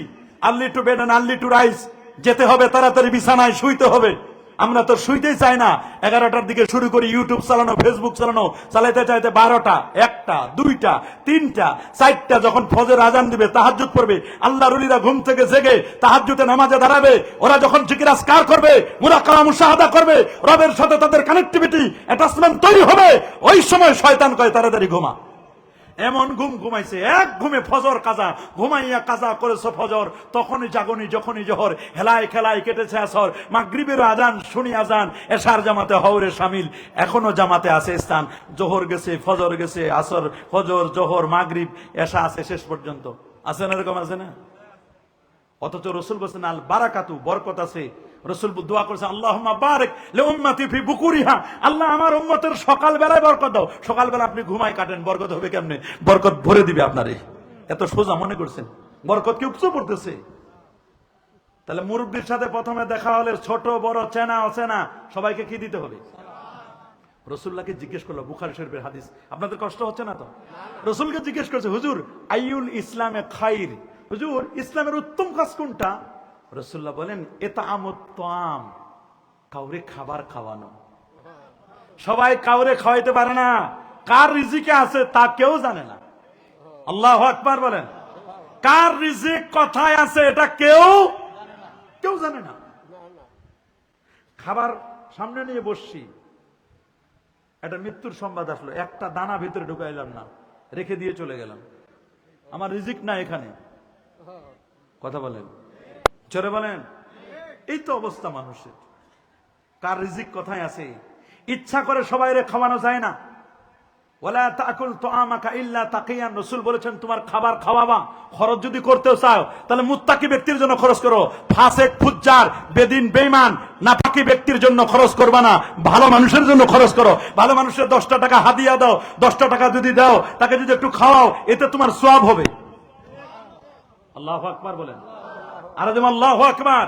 Early to bed and early to rise, যেতে হবে তাড়াতাড়ি বিছানায় শুইতে হবে। আমরা তো শুইতেই চাই না, 11টার দিকে শুরু করি ইউটিউব চালানো, ফেসবুক চালানো, চালাইতে চাইতে 12টা, 1টা, 2টা, 3টা, 4টা, যখন ফজর আজান দিবে তাহাজ্জুদ পড়বে, আল্লাহর ওলিরা ঘুম থেকে জেগে তাহাজ্জুদে নামাজে দাঁড়াবে, ওরা যখন জিকির আজকার করবে, মুরাকাবা মুশাহাদা করবে, রবের সাথে তাদের কানেক্টিভিটি অ্যাটাচমেন্ট তৈরি হবে, ওই সময় শয়তান কয় তাড়াতাড়ি ঘুমা। এমন ঘুম ঘুমাইছে, এক ঘুমে ফজর কাজা, ঘুমাইয়া কাজা করেছো ফজর, তখনই জাগনি যখনই জোহর, হেলায় খেলায় কেটেছে আসর, মাগরিবের আজান শুনি আজান, এশার জামাতে হওরে শামিল, এখনো জামাতে আছে স্থান, জোহর গেছে, ফজর গেছে, আসর, ফজর, জোহর, মাগরিব, এশা আছে শেষ পর্যন্ত। আছে না এরকম, আছে না? অথচ রাসূল বলেছেন আল বারাকাতু, বরকত আছে। রাসূল দোয়া করেছেন আল্লাহুম্মা বারিক লি উম্মতি ফি বুকুরিহা, আল্লাহ আমার উম্মতের সকাল বেলায় বরকত দাও। সকাল বেলা আপনি ঘুমায় কাটেন, বরকত হবে কেমনে? বরকত ভরে দিবে আপনারে। এত সোজা মনে করছেন? বরকত কি উপচে পড়তেছে? তাহলে মুরব্বির সাথে প্রথমে দেখা হলে ছোট বড় চেনা অচেনা সবাইকে কি দিতে হবে? রাসূলুল্লাহকে জিজ্ঞেস করলো, বুখারী শরীফের হাদিস, আপনাদের কষ্ট হচ্ছে না তো? রাসূলকে জিজ্ঞেস করছে, হুজুর আইয়ুল ইসলামে খাইর, হুজুর ইসলামের উত্তম কাজ কোনটা? রাসূলুল্লাহ বলেন ইতআমুত তাআম, কাউরে খাবার খাওয়ানো। সবাই কাউরে খাওয়াইতে পারে না, কার রিজিকে আছে তা কেউ জানে না। আল্লাহু আকবার বলেন। কার রিজিক কোথায় আছে এটা কেউ জানে না। খাবার সামনে নিয়ে বসছি, একটা মৃত্যুর সংবাদ আসলো, একটা দানা ভিতরে ঢুকাইলাম না, রেখে দিয়ে চলে গেলাম। আমার রিজিক না এখানে। কথা বলেন, জোরে বলেন। এই তো অবস্থা মানুষের। কার রিজিক কোথায় আছে? ইচ্ছা করে সবাইরে খাওয়ানো যায় না। ওয়ালা তাকুল তুআমাকা ইল্লা তাকিয়ান, রাসূল বলেছেন তোমার খাবার খাওয়াবা, খরচ যদি করতে চাও তাহলে মুত্তাকি ব্যক্তির জন্য খরচ করো। ফাসিক, ফুজ্জার, বেদিন, বেঈমান, নাপাকি ব্যক্তির জন্য খরচ করবা না, ভালো মানুষের জন্য খরচ করো। ভালো মানুষের 10টা টাকা হাদিয়া দাও, 10টা টাকা যদি দাও, তাকে যদি একটু খাওয়াও, এতে তোমার সওয়াব হবে। আল্লাহু আকবার বলেন। আর যেমন আল্লাহু আকবার।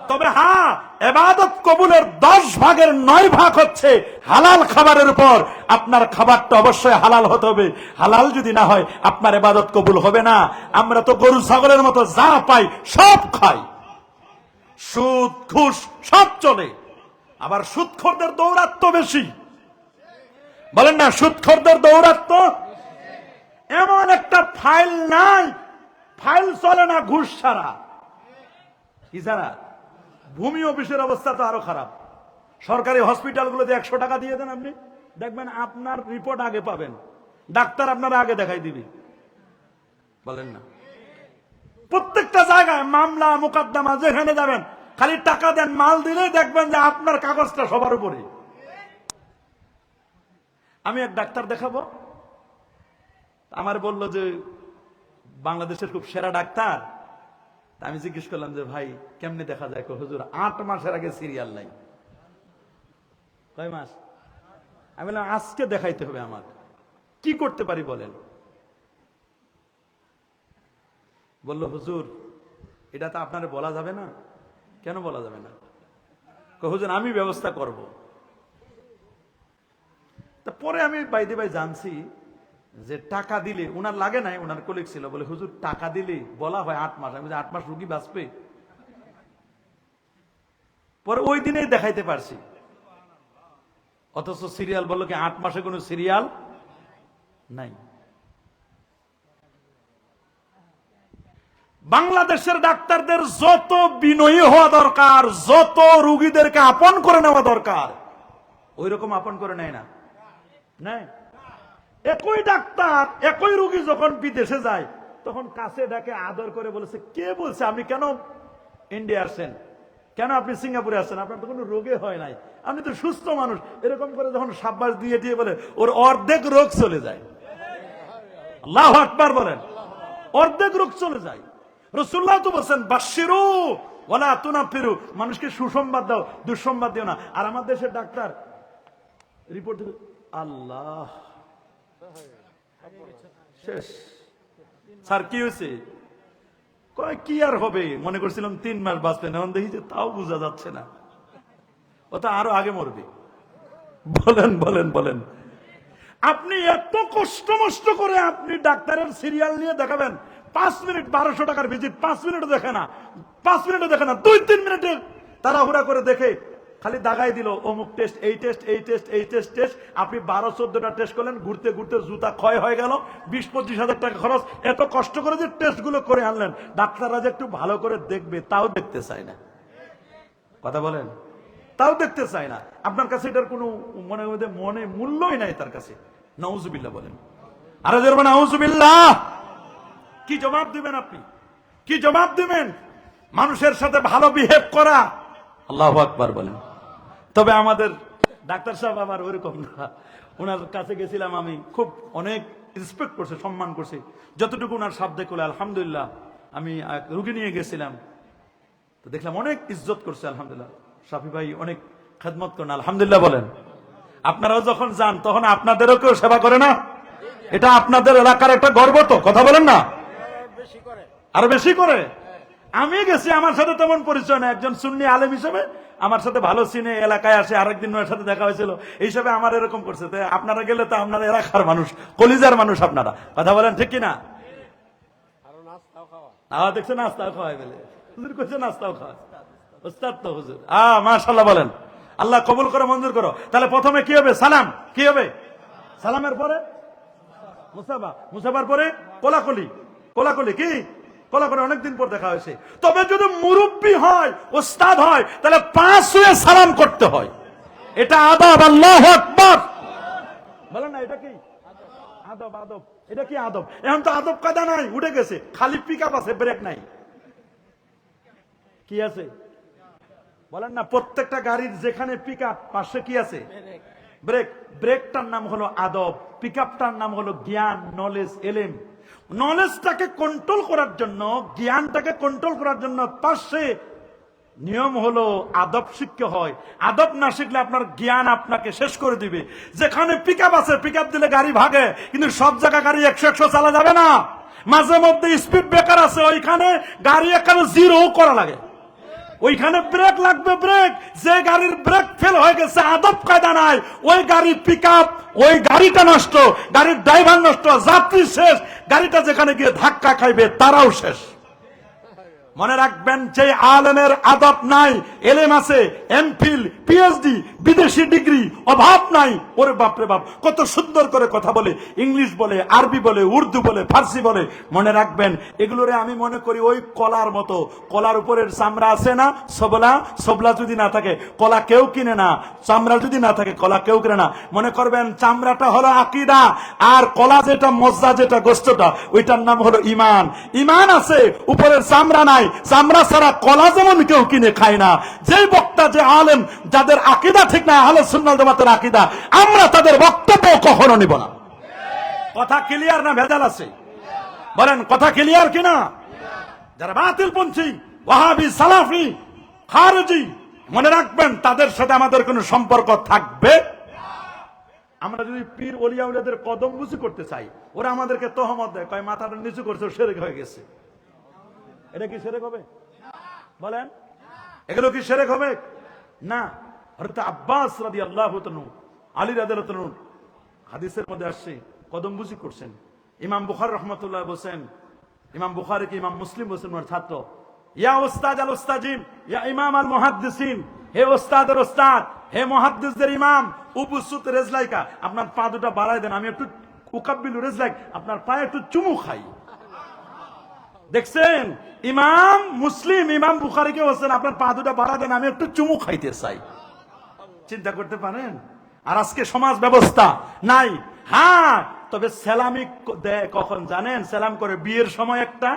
তবে হ্যাঁ, ইবাদত কবুলের 10 ভাগের 9 ভাগ হচ্ছে হালাল খাবারের উপর। আপনার খাবারটা অবশ্যই হালাল হতে হবে। হালাল যদি না হয় আপনার ইবাদত কবুল হবে না। আমরা তো গরু ছাগলের মতো যা পাই সব খাই, সুদ ঘুষ সব চলে। আবার সুদখোরদের দৌরাত্ম্য বেশি। বলেন না, সুদখোরদের দৌরাত্ম্য। এমন একটা ফাইল নাই, ফাইল চলে না ঘুষ ছাড়া। কি ছাড়া? ভূমি অফিসের অবস্থা তো আরো খারাপ। সরকারি হসপিটালগুলোতে 100 টাকা দিয়ে দেন, আপনি দেখবেন আপনার রিপোর্ট আগে পাবেন, ডাক্তার আপনারা আগে দেখাই দিবে। বলেন না, প্রত্যেকটা জায়গায় মামলা মোকদ্দমা, যেখানে যাবেন খালি টাকা দেন, মাল দিলে দেখবেন যে আপনার কাগজটা সবার উপরে। আমি এক ডাক্তার দেখাবো, আমার বললো যে বাংলাদেশের খুব সেরা ডাক্তার। আমি জিজ্ঞেস করলাম যে ভাই কেমনে দেখা যায়? হুজুর 8 মাসের আগে সিরিয়াল নাই। কয় মাস? আমি বললাম আজকে দেখাইতে হবে আমার, কি করতে পারি বলেন? বললো হুজুর এটা তো আপনার বলা যাবে না। কেন বলা যাবে না? হুজুর আমি ব্যবস্থা করব। পরে আমি বাইদে ভাই জানছি যে টাকা দিলে, উনার লাগে নাই, উনার কলিগ ছিল, বলে হুজুর টাকা দিলে বলা হয় 8 মাস। আমি 8 মাস রুগী বাঁচবে? পরে ওই দিনেই দেখাইতে পারছি। অথচ সিরিয়াল বললো কি 8 মাসে কোনো সিরিয়াল নাই। বাংলাদেশের ডাক্তারদের যত বিনয়ী হওয়া দরকার, যত রুগীদেরকে আপন করে নেওয়া দরকার, ওই রকম আপন করে নেয় না। নাই, একই ডাক্তার একই রুগী যখন বিদেশে যায় তখন কাছে ডাকে আদর করে বলেছে, কে বলছে আপনি কেন ইন্ডিয়া আসছেন? কেন আপনি সিঙ্গাপুরে আছেন? আপনার তো কোনো রোগে হয় নাই, আপনি তো সুস্থ মানুষ। এরকম করে যখন সাব্বাস দিয়ে দিয়ে বলে, ওর অর্ধেক রোগ চলে যায়। আল্লাহু আকবার বলেন। অর্ধেক রোগ চলে যায়। রাসূলুল্লাহ তো বলেন, বাশশিরু ওয়ালা তুনাফিরু, মানুষকে সুসংবাদ দাও, দুঃসংবাদ দিও না। আর আমার দেশের ডাক্তার রিপোর্ট দিল, আল্লাহ শেষ। স্যার কি হয়েছে? কয় কি আর হবে, মনে করছিলাম 3 মাস বাঁচবেন, এখন দেখি যে তাও বোঝা যাচ্ছে না, ও তো আরো আগে মরবে। বলেন বলেন বলেন, আপনি এত কষ্ট মষ্ট করে আপনি ডাক্তারের সিরিয়াল নিয়ে দেখাবেন, 5 মিনিট 1200 টাকার ভিজিট, 5 মিনিটও দেখে না, 5 মিনিটও দেখে না, 2-3 মিনিটে তাড়াহুড়া করে দেখে খালি দাগাই দিল অমুক টেস্ট, এই টেস্ট, এই টেস্ট, এই টেস্ট, টেস্ট। আপনি 12-14টা টেস্ট করলেন, ঘুরতে ঘুরতে জুতা ক্ষয় হয়ে গেল, 20-25 হাজার টাকা খরচ। এত কষ্ট করে যে টেস্ট গুলো করে আনলেন, ডাক্তাররা যে একটু ভালো করে দেখবে তাও দেখতে চায় না। কথা বলেন, তাও দেখতে চায় না। আপনার কাছে এটার কোনো মনে মনে মূল্যই নাই তার কাছে। নাউজুবিল্লাহ বলেন, আরে জোরে নাউজুবিল্লাহ। কি জবাব দিবেন আপনি? কি জবাব দিবেন? মানুষের সাথে ভালো বিহেভ করা। আল্লাহু আকবার বলেন। তবে আমাদের ডাক্তার সাহেব আবার ওইরকম না। ওনার কাছে গেছিলাম আমি, খুব অনেক রেসপেক্ট করছে, সম্মান করছে, যতটুকু ওনার শব্দে করলে আলহামদুলিল্লাহ। আমি রুগী নিয়ে গেছিলাম, তো দেখলাম অনেক ইজ্জত করছে আলহামদুলিল্লাহ। শাফি ভাই অনেক খেদমত করেন আলহামদুলিল্লাহ বলেন। আপনারাও যখন যান তখন আপনাদেরও কেউ সেবা করে না? এটা আপনাদের এলাকার একটা গর্ব তো, কথা বলেন না? আরো বেশি করে। আমি গেছি, আমার সাথে তেমন পরিচয় না, একজন সুন্নি আলেম হিসেবে আমার সাথে ভালো সিনে এলাকায় আসে, আরেকদিন ওর সাথে দেখা হয়েছিল, এইসবে আমার এরকম করছে। তো আপনারা গেলে তো আপনারা এলাকার মানুষ, কলিজার মানুষ আপনারা, কথা বলেন ঠিক কিনা? দেখছে নাস্তাও খাওয়াই বলে, হুজুর কইছে নাস্তাও খাওয়া, ওস্তাদ তো হুজুর। মাশাআল্লাহ বলেন, আল্লাহ কবুল করে মঞ্জুর করো। তাহলে প্রথমে কি হবে? সালাম। কি হবে? সালামের পরে মুসাফা, মুসাফার পরে কোলাকুলি। কোলাকুলি কি? কোলাকুলি অনেকদিন পর দেখা হয়েছে। তবে যদি মুরব্বী হয়, ওস্তাদ হয়, তাহলে 5 হয়ে সালাম করতে হয়। এটা আদব। আল্লাহু আকবার বলেন না, এটা কি আদব? আদব, এটা কি আদব? এখন তো আদব কায়দা নাই, উঠে গেছে, খালি পিকআপ আছে, ব্রেক নাই। কি আছে বলেন না? প্রত্যেকটা গাড়ির যেখানে পিকআপ, পাশে কি আছে? ব্রেক। ব্রেকটার নাম হলো আদব, পিকআপটার নাম হলো জ্ঞান, নলেজ, এলেম। নলেজটাকে কন্ট্রোল করার জন্য, জ্ঞানটাকে কন্ট্রোল করার জন্য পাশে নিয়ম হলো আদব শিখতে হয়। আদব না শিখলে আপনার জ্ঞান আপনাকে শেষ করে দিবে। যেখানে পিকআপ আছে, পিকআপ দিলে গাড়ি ভাগে, কিন্তু সব জায়গায় গাড়ি 100 চালা যাবে না। মাঝে মধ্যে স্পিড ব্রেকার আছে, ওইখানে গাড়ি এখানে 0 করা লাগে, ওইখানে ব্রেক লাগবে, ব্রেক। যে গাড়ির ব্রেক ফেল হয়ে গেছে, আদব কায়দা নাই, ওই গাড়ি পিকআপ, ওই গাড়িটা নষ্ট, গাড়ির ড্রাইভার নষ্ট, যাত্রী শেষ। গাড়িটা যেখানে গিয়ে ধাক্কা খাইবে তারাও শেষ। মনে রাখবেন, যে আলেমের আদব নাই, এলেম আছে, এমফিল, পিএইচডি, বিদেশি ডিগ্রি, অভাব নাই, ওরে বাপরে বাপ কত সুন্দর করে কথা বলে, ইংলিশ বলে, আরবি বলে, উর্দু বলে, ফার্সি বলে। মনে রাখবেন, এগুলোরে আমি মনে করি ওই কলার মতো। কলার উপরের চামড়া আছে না, সবলা, সবলা যদি না থাকে কলা কেউ কিনে না, চামড়া যদি না থাকে কলা কেউ কিনে না। মনে করবেন, চামড়াটা হলো আকীদা, আর কলা যেটা, মজ্জা যেটা, গোশতটা, ওইটার নাম হলো ঈমান। ঈমান আছে, উপরের চামড়া নাই। চামড়া ছাড়া কলা যেমন কেউ কিনে খায় না। যে বক্তা, যে আলেম, যাদের আকীদা ঠিক না, আহলে সুন্নাত ওয়াল জামাতের আকীদা, আমরা তাদের বক্তব্য কখনো নিব না। কথা ক্লিয়ার না ভেজাল আছে? বলেন কথা ক্লিয়ার কিনা? যারা বাতিলপন্থী, ওয়াহাবি, সালাফি, খারেজি, মনে রাখবেন তাদের সাথে আমাদের কোনো সম্পর্ক থাকবে। আমরা যদি পীর ওলিয়া উলিয়াদের কদম বুঝি করতে চাই, ওরা আমাদেরকে তহমত দেয়, কয় মাথাটা নিচু করছে, শিরক হয়ে গেছে। এটা কি শিরক হবে? বলেন, এগুলো কি শিরক হবে? না। হযরত আব্বাস রাদিয়াল্লাহু তাআলা, আলী রাদিয়াল্লাহু তাআলা, হাদিসের মধ্যে আসছে, কদম বুঝি করছেন। ইমাম বুখারী রাহমাতুল্লাহ বলেন, ইমাম বুখারী কি ইমাম মুসলিম বলেন ওর ছাত্র, ইয়া উস্তাদ আল উস্তাজিন, ইয়া ইমাম আল মুহাদ্দিসিন, হে ওস্তাদের ওস্তাদ, হে মুহাদ্দিসদের ইমাম, উবসুত রেজলাইকা, আপনার পা দুটো বাড়ায় দেন, আমি একটু উকাব্বিলু রেজলাইক, আপনার পায়ে একটু চুমু খাই। দেখছেন, ইমাম মুসলিম, ইমাম বুখারীকে বলছেন, আপনার পা দুটো বাড়া দেন, আমি একটু চুমু খাইতে চাই। চিন্তা করতে পারেন? আর আজকে সমাজ ব্যবস্থা নাই। হ্যাঁ, তবে সালামি দেয় কখন জানেন? সালাম করে বিয়ের সময় একটা,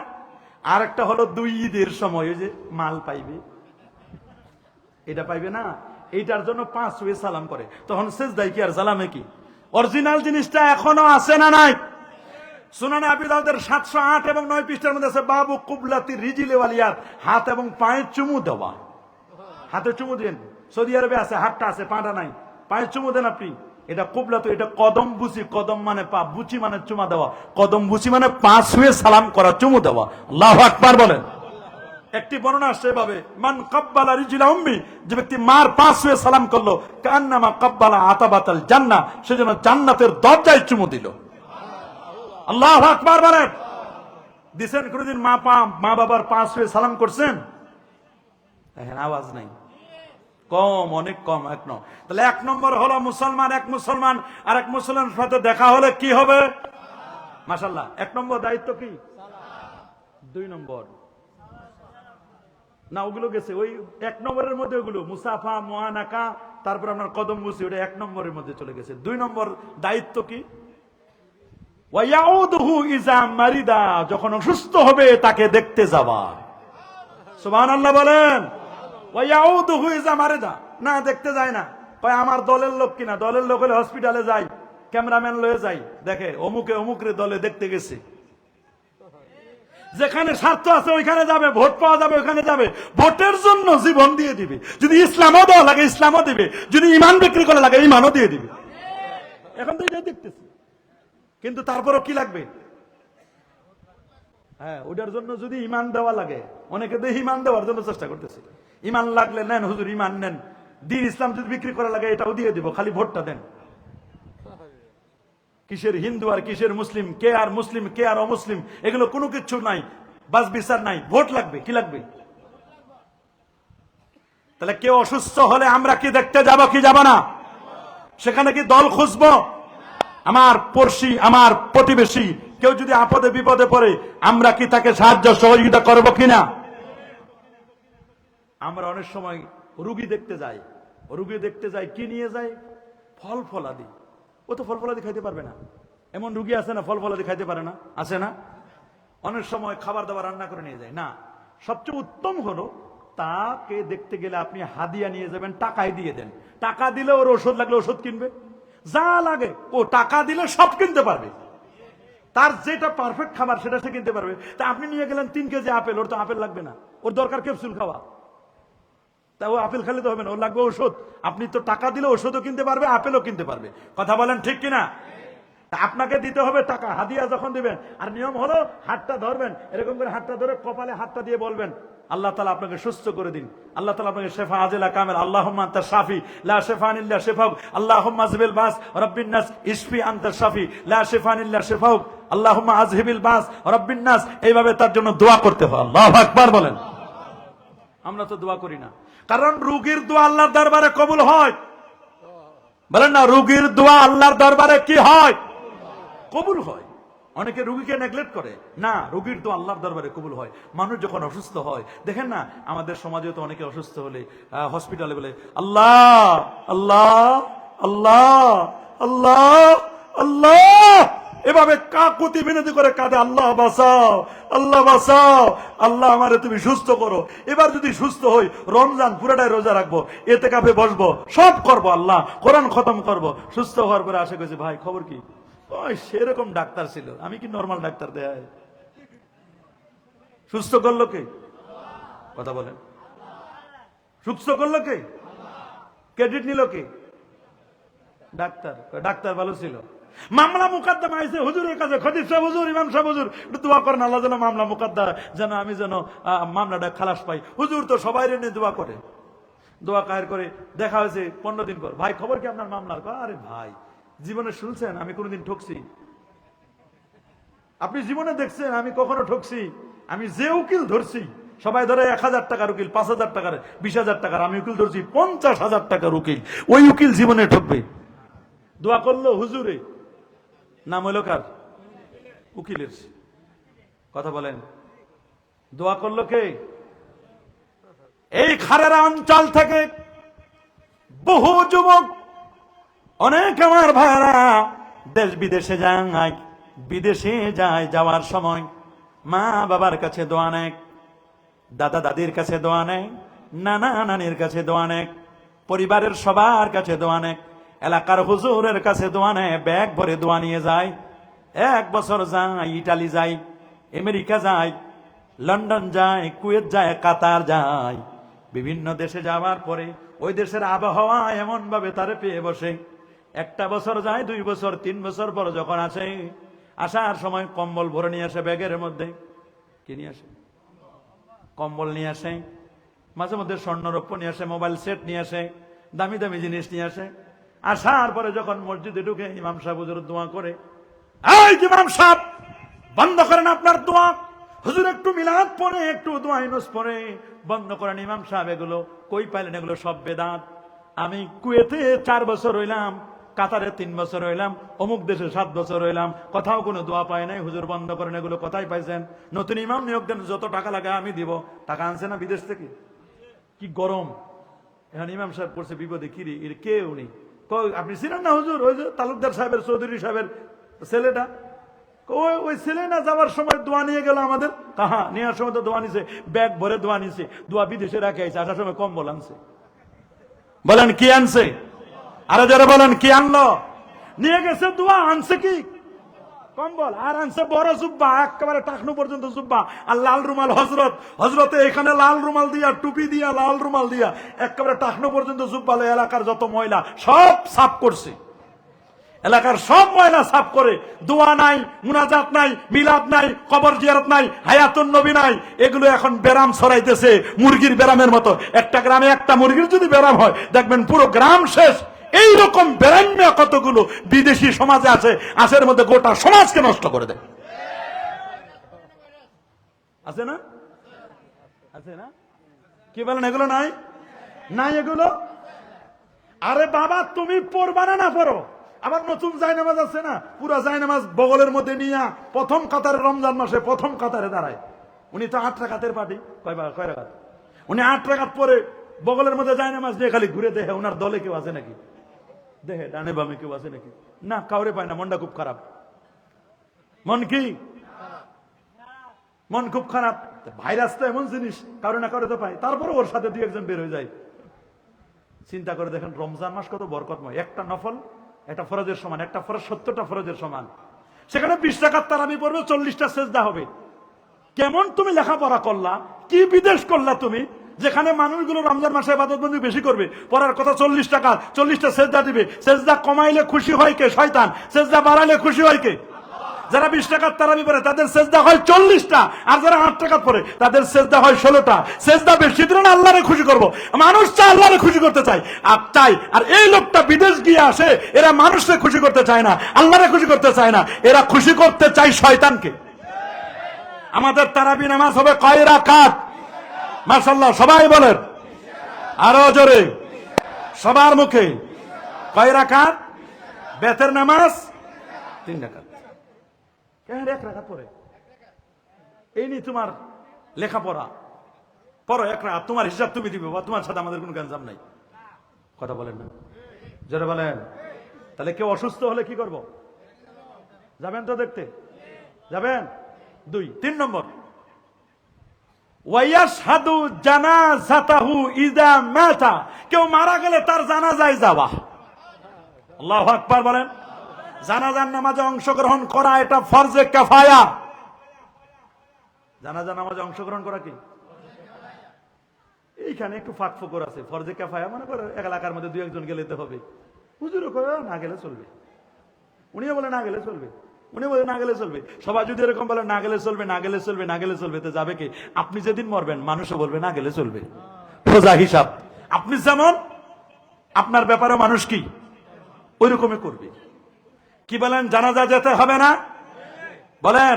আর একটা হলো 2 ঈদের সময়, ওই যে মাল পাইবে। এটা পাইবে না, এইটার জন্য 5 ওয়ে সালাম করে, তখন সেজদায় কি আর সালামে কি? অরিজিনাল জিনিসটা এখনো আছে না নাই? সুনানে আবি দাউদের 708 এবং 9 পৃষ্ঠার মধ্যে আছে বাবু কুবলাতি রিজিল ওয়ালিয়াত, হাত এবং পায়ে চুমু দেওয়া। হাতে চুমু দেন, সৌদি আরবে আছে, হাতটা আছে, পাটা নাই, পায়ে চুমু দেন আপনি। এটা কুবলা, তো এটা কদম বুচি, কদম মানে পা, বুচি মানে চুমা দেওয়া, কদম বুচি মানে 5 ওয়ে সালাম করা, চুমু দেওয়া। আল্লাহু আকবার বলেন। একটি বর্ণনা আসছে এভাবে, মান কাব্বালা রিজলা উম্মি, যে ব্যক্তি মার 5 ওয়ে সালাম করলো, কান্নামা কাব্বালা আতাবাতাল জান্নাহ, সে যেন জান্নাতের দরজায় চুমু দিল। আল্লাহু আকবার বলেন। দিছেন কোনদিন মা বাবার 5 ওয়ে সালাম করছেন? দেখেন আওয়াজ নাই, কম, অনেক কম। তাহলে 1 নম্বর হলো মুসলমান, এক মুসলমান আর এক মুসলমানের সাথে দেখা হলে কি হবে? মাশাআল্লাহ। 1 নম্বর দায়িত্ব কি? 2 নম্বর না, ওগুলো গেছে ওই 1 নম্বরের মধ্যে, ওগুলো মুসাফা, মুআনাকা, তারপর আপনার কদম বুসি, ওটা 1 নম্বরের মধ্যে চলে গেছে। 2 নম্বর দায়িত্ব কি? ওয়ায়াউদুহু ইজা মারিদা, যখন অসুস্থ হবে তাকে দেখতে যাওয়া। সুবহানাল্লাহ বলেন। ওয়ায়াউদুহু ইজা মারিদা, না দেখতে যায় না, কয় আমার দলের লোক কিনা, দলের লোক হলে হসপিটালে যাই, ক্যামেরাম্যান লয়ে যাই, দেখে অমুকে অমুকরে দলে দেখতে গেছে। যেখানে স্বার্থ আছে ওইখানে যাবে, ভোট পাওয়া যাবে ওইখানে যাবে, ভোটের জন্য জীবন দিয়ে দিবে। যদি ইসলামও দেওয়া লাগে ইসলামও দিবে, যদি ইমান বিক্রি করা লাগে ইমানও দিয়ে দিবে। এখন তো এটাই দেখতেছি, কিন্তু তারপরও কি লাগবে? হ্যাঁ, ওটার জন্য যদি ইমান দেওয়া লাগে, অনেকে তো ইমান দেওয়ার জন্য চেষ্টা করতেছে। ইমান লাগলে নেন হুজুর, ইমান নেন, দিন ইসলাম যদি বিক্রি করা লাগে এটাও দিয়ে দিব, খালি ভোটটা দেন। কিসের হিন্দু আর কিসের মুসলিম, কে আর মুসলিম কে আর অমুসলিম, এগুলো কোনো কিছু নাই, বাস বিচার নাই, ভোট লাগবে। কি লাগবে? তাহলে কেউ অসুস্থ হলে আমরা কি দেখতে যাব কি যাব না? সেখানে কি দল খুঁজবো? আমার পড়শি, আমার প্রতিবেশী কেউ যদি আপদে বিপদে পড়ে, আমরা কি তাকে সাহায্য সহযোগিতা করবো কিনা? আমরা অনেক সময় রুগী দেখতে যাই, কি নিয়ে যাই? ফল ফলাদি। ও তো ফল ফলাদি খাইতে পারবে না, এমন রুগী আছে না ফল ফলাদি খাইতে পারে না, আছে না? অনেক সময় খাবার দাবার রান্না করে নিয়ে যায় না। সবচেয়ে উত্তম হলো তাকে দেখতে গেলে আপনি হাদিয়া নিয়ে যাবেন, টাকায় দিয়ে দেন। টাকা দিলে ওর ওষুধ লাগলে ওষুধ কিনবে, যা লাগে ও টাকা দিলে সব কিনতে পারবে। তার যেটা পারফেক্ট খাবার সেটা সে কিনতে পারবে। তা আপনি নিয়ে গেলেন 3 কেজি আপেল, ওর তো আপেল লাগবে না, ওর দরকার ক্যাপসুল খাওয়া। তা ও আপেল খেলে তো হবে না, ওর লাগবে ওষুধ। আপনি তো টাকা দিলে ওষুধও কিনতে পারবে, আপেলও কিনতে পারবে। কথা বলেন ঠিক কিনা? তা আপনাকে দিতে হবে টাকা, হাদিয়া যখন দিবেন। আর নিয়ম হলো হাতটা ধরবেন, এরকম করে হাতটা ধরে কপালে হাতটা দিয়ে বলবেন, আল্লাহ তাআলা আপনাকে সুস্থ করে দিন, আল্লাহ তাআলা আপনাকে শিফা আজিলা কামিল, আল্লাহুম্মা আনতা শাফি লা শিফান ইল্লা শিফাউক, আল্লাহুম্মা আযহিবিল বাস রাব্বিন নাস ইশফি আনতা শাফি লা শিফান ইল্লা শিফাউক, আল্লাহুম্মা আযহিবিল বাস রাব্বিন নাস। এইভাবে তার জন্য দোয়া করতে হয়। আল্লাহু আকবার বলেন। আমরা তো দোয়া করি না, কারণ রোগীর দোয়া আল্লাহর দরবারে কবুল হয়। বলেন না, রোগীর দোয়া আল্লাহর দরবারে কি হয়? কবুল হয়। অনেকে রোগীকে নেগলেক্ট করে না, রোগীর দোয়া আল্লাহর দরবারে কবুল হয়। মানুষ যখন অসুস্থ হয়, দেখেন না আমাদের সমাজে তো অনেকে অসুস্থ হলে হসপিটালে বলে আল্লাহ আল্লাহ আল্লাহ আল্লাহ আল্লাহ, এভাবে কাকুতি মিনতি করে কাঁদে, আল্লাহ বাঁচাও, আল্লাহ বাঁচাও, আল্লাহ আমারে তুমি সুস্থ করো। এবার যদি সুস্থ হই, রমজান পুরাটাই রোজা রাখবো, এতে কাপে বসবো, সব করবো, আল্লাহ কোরআন খতম করবো। সুস্থ হওয়ার পরে আশা করছি, ভাই খবর কি? ওই সেরকম ডাক্তার ছিল, আমি কি নর্মাল ডাক্তার দেয়? সুস্থ করলো কে? কথা বলেন। সুস্থ করলো কে? ক্রেডিট নিল কে? ডাক্তার। ডাক্তার ভালো ছিল। মামলা মুকদ্দমা আইছে হুজুরের কাছে, খতিব সাহেব হুজুর, ইমাম সাহেব হুজুর, একটু দোয়া করেন আল্লাহ যেন মামলা মুকদ্দমা, যেন আমি যেন মামলাটা খালাস পাই। হুজুর তো সবাই নিয়ে দোয়া করে, দোয়া কায়ের করে। দেখা হয়েছে 15 দিন পর, ভাই খবর কি আপনার মামলার? আরে ভাই, জীবনে শুনছেন আমি কোনোদিন ঠকছি? আপনি জীবনে দেখছেন আমি কখনো ঠকছি? আমি যে উকিল ধরছি, সবাই ধরে 1000 টাকার উকিল, 5000 টাকার, 20,000 টাকার, আমি উকিল ধরছি 50,000 টাকার উকিল। ওই উকিল জীবনে ঠকবে? দোয়া করলো হুজুরে, নাম হইল কার? উকিলের। কথা বলেন। দোয়া করলো কে? এই খারেরা অঞ্চল থেকে বহু যুবক, অনেক আমার ভাইরা দেশ বিদেশে যায়, বিদেশে যায়, যাওয়ার সময় মা বাবার কাছে দোয়া নেয়, দাদা দাদির কাছে দোয়া নেয়, নানা নানির কাছে দোয়া নেক, পরিবারের সবার কাছে দোয়া নেক, এলাকার হুজুরের কাছে দোয়া নেয়, ব্যাগ ভরে দোয়া নিয়ে যায়। 1 বছর যায়, ইটালি যায়, আমেরিকা যায়, লন্ডন যায়, কুয়েত যায়, কাতার যায়। বিভিন্ন দেশে যাওয়ার পরে ওই দেশের আবহাওয়া এমন ভাবে তারে পেয়ে বসে, 1টা বছর যায়, 2 বছর, 3 বছর পর যখন আসে, আসার সময় কম্বল ভরে নিয়ে আসে ব্যাগের মধ্যে। কি নিয়ে আসে? কম্বল নিয়ে আসে, মাঝে মধ্যে স্বর্ণরৌপ্য নিয়ে আসে, মোবাইল সেট নিয়ে আসে, দামি দামি জিনিস নিয়ে আসে। আসার পরে যখন মসজিদে ঢুকে ইমাম সাহেব হুজুর দোয়া করে, এই ইমাম সাহেব বন্ধ করেন আপনার দোয়া, হুজুর একটু মিলাদ পড়ে, একটু দোয়া ইউনুস পড়ে, বন্ধ করেন ইমাম সাহেব। এগুলো কই পাইলেন? এগুলো সব বেদাত। আমি কুয়েতে 4 বছর রইলাম, কাতারে 3 বছর রইলাম, অমুক দেশে 7 বছর রইলাম, কোথাও কোনো দোয়া পায় নাই। হুজুর বন্ধ করেন এগুলো, কোথায় পাইছেন? নতুন ইমাম নিয়োগ দেন, যত টাকা লাগে আমি দিব। টাকা আনছে না বিদেশ থেকে? কি গরম! এখন ইমাম সাহেব পড়ছে বিপদে। কি রে, এর কে উনি? আপনি ছিলেন না হুজুর, ওই যে তালুকদার সাহেবের, চৌধুরী সাহেবের ছেলেটা, ওই ছেলে না যাওয়ার সময় দোয়া নিয়ে গেল আমাদের। কাহা নেওয়ার সময় তো দোয়া নিছে, ব্যাগ ভরে দোয়া নিছে, দোয়া বিদেশে রাখে আইছে, আসার সময় কম্বল আনছে। বলেন কি আনছে? আরো যারা বলেন কি আনলো? নিয়ে গেছে দোয়া, আনছে কি? কম্বল। আর আনছে বড় জুব্বা, একেবারে টাকনু পর্যন্ত জুব্বা, আর লাল রুমাল। হজরতে এখানে লাল রুমাল দিয়া, টুপি দিয়া, লাল রুমাল দিয়া, একেবারে টাকনু পর্যন্ত জুব্বা। এলাকার যত ময়লা সব সাফ করছে, এলাকার সব ময়লা সাফ করে। দোয়া নাই, মুনাজাত নাই, মিলাদ নাই, কবর জিয়ারত নাই, হায়াতুন নবী নাই। এগুলো এখন বেরাম ছড়াইতেছে মুরগির বেরামের মতো। একটা গ্রামে একটা মুরগির যদি বেরাম হয়, দেখবেন পুরো গ্রাম শেষ। এইরকম বেরাম্যা কতগুলো বিদেশি সমাজে আছে, আসের মধ্যে গোটা সমাজকে নষ্ট করে দেয়। আছে না? আছে না? কি বলেন এগুলো নাই? নাই এগুলো? আরে বাবা, তুমি পড়বা না পড়ো। আবার নতুন জায়নামাজ আছে না, পুরা জায়নামাজ বগলের মধ্যে নিয়ে প্রথম কাতারে, রমজান মাসে প্রথম কাতারে দাঁড়ায়। উনি তো 8 রাকাতের পার্টি, কয় রাকাত? উনি 8 রাকাত পরে বগলের মধ্যে জায়নামাজ নিয়ে খালি ঘুরে দেখে ওনার দলে কেউ আছে নাকি, দেখে ডানে বামে কেউ আছে নাকি। না, কাউরে পায় না। মনটা খুব খারাপ। মন কি? মন খুব খারাপ। ভাইরাস তো এমন জিনিস, কারো না কারো তো পায়। তারপরে ওর সাথে 2-1 জন বের হয়ে যায়। চিন্তা করে দেখেন রমজান মাস কত বরকতময়। একটা নফল একটা ফরজের সমান, একটা ফরজ 70টা ফরজের সমান। সেখানে 20 রাকাত তারাবি পড়বে, 40টা সেজদা হবে। কেমন তুমি লেখাপড়া করলা, কি বিদেশ করলা তুমি, যেখানে মানুষগুলো রমজান মাসে ইবাদতবন্দি বেশি করবে, পড়ার কথা 40 টাকা, 40টা সেজদা দিবে। সেজদা কমাইলে খুশি হয় কে? শয়তান। সেজদা বাড়ালে খুশি হয় কে? যারা 20 টাকার তারাবি পড়ে তাদের সেজদা হয় 40টা, আর যারা 8 টাকা পড়ে তাদের সেজদা হয় 16টা। সেজদা বেশি দিলে না আল্লাহরে খুশি করব। মানুষ চায় আল্লাহরে খুশি করতে চায় আর এই লোকটা বিদেশ গিয়ে আসে, এরা মানুষকে খুশি করতে চায় না, আল্লাহরে খুশি করতে চায় না, এরা খুশি করতে চায় শয়তানকে। আমাদের তারাবি নামাজ হবে কয় রাকাত? মাশাআল্লাহ, সবাই বলেন আরো জোরে, সবার মুখে। কয় রাকাত? বেতের নামাজ 3 রাকাত। 1 রাকাত পরে এই নি তোমার লেখাপড়া। পড়ো 1 রাকাত, তোমার হিসাব তুমি দিবে, তোমার সাথে আমাদের কোনো গঞ্জাম নাই। কথা বলেন না, জোরে বলেন। তাহলে কেউ অসুস্থ হলে কি করব? যাবেন তো দেখতে? যাবেন? 2-3 নম্বর, ওয়ায়াশহাদু জানাজাতাহু ইযা মাতা। কেউ মারা গেলে তার জানাজায় যাওয়া। আল্লাহু আকবার বলেন। জানাজার নামাজে অংশগ্রহণ করা এটা ফরজে কিফায়া। জানাজা নামাজে অংশগ্রহণ করা কি? এইখানে একটু ফাঁক ফোকর আছে। ফরজে কিফায়া মনে করে এলাকার মধ্যে 2-1 জন গেলে হবে। হুজুরও কয় না গেলে চলবে, উনিও বলে না গেলে চলবে, উনি বলে না গেলে চলবে। সবাই যদি এরকম বলে না গেলে চলবে, না গেলে চলবে, না গেলে চলবে, তো যাবে কি? আপনি যেদিন মরবেন মানুষও বলবে না গেলে চলবে। সোজা হিসাব। আপনি যেমন, আপনার ব্যাপারে মানুষ কি ওই রকমই করবে। কি বলেন? জানাজা যেতে হবে না? বলেন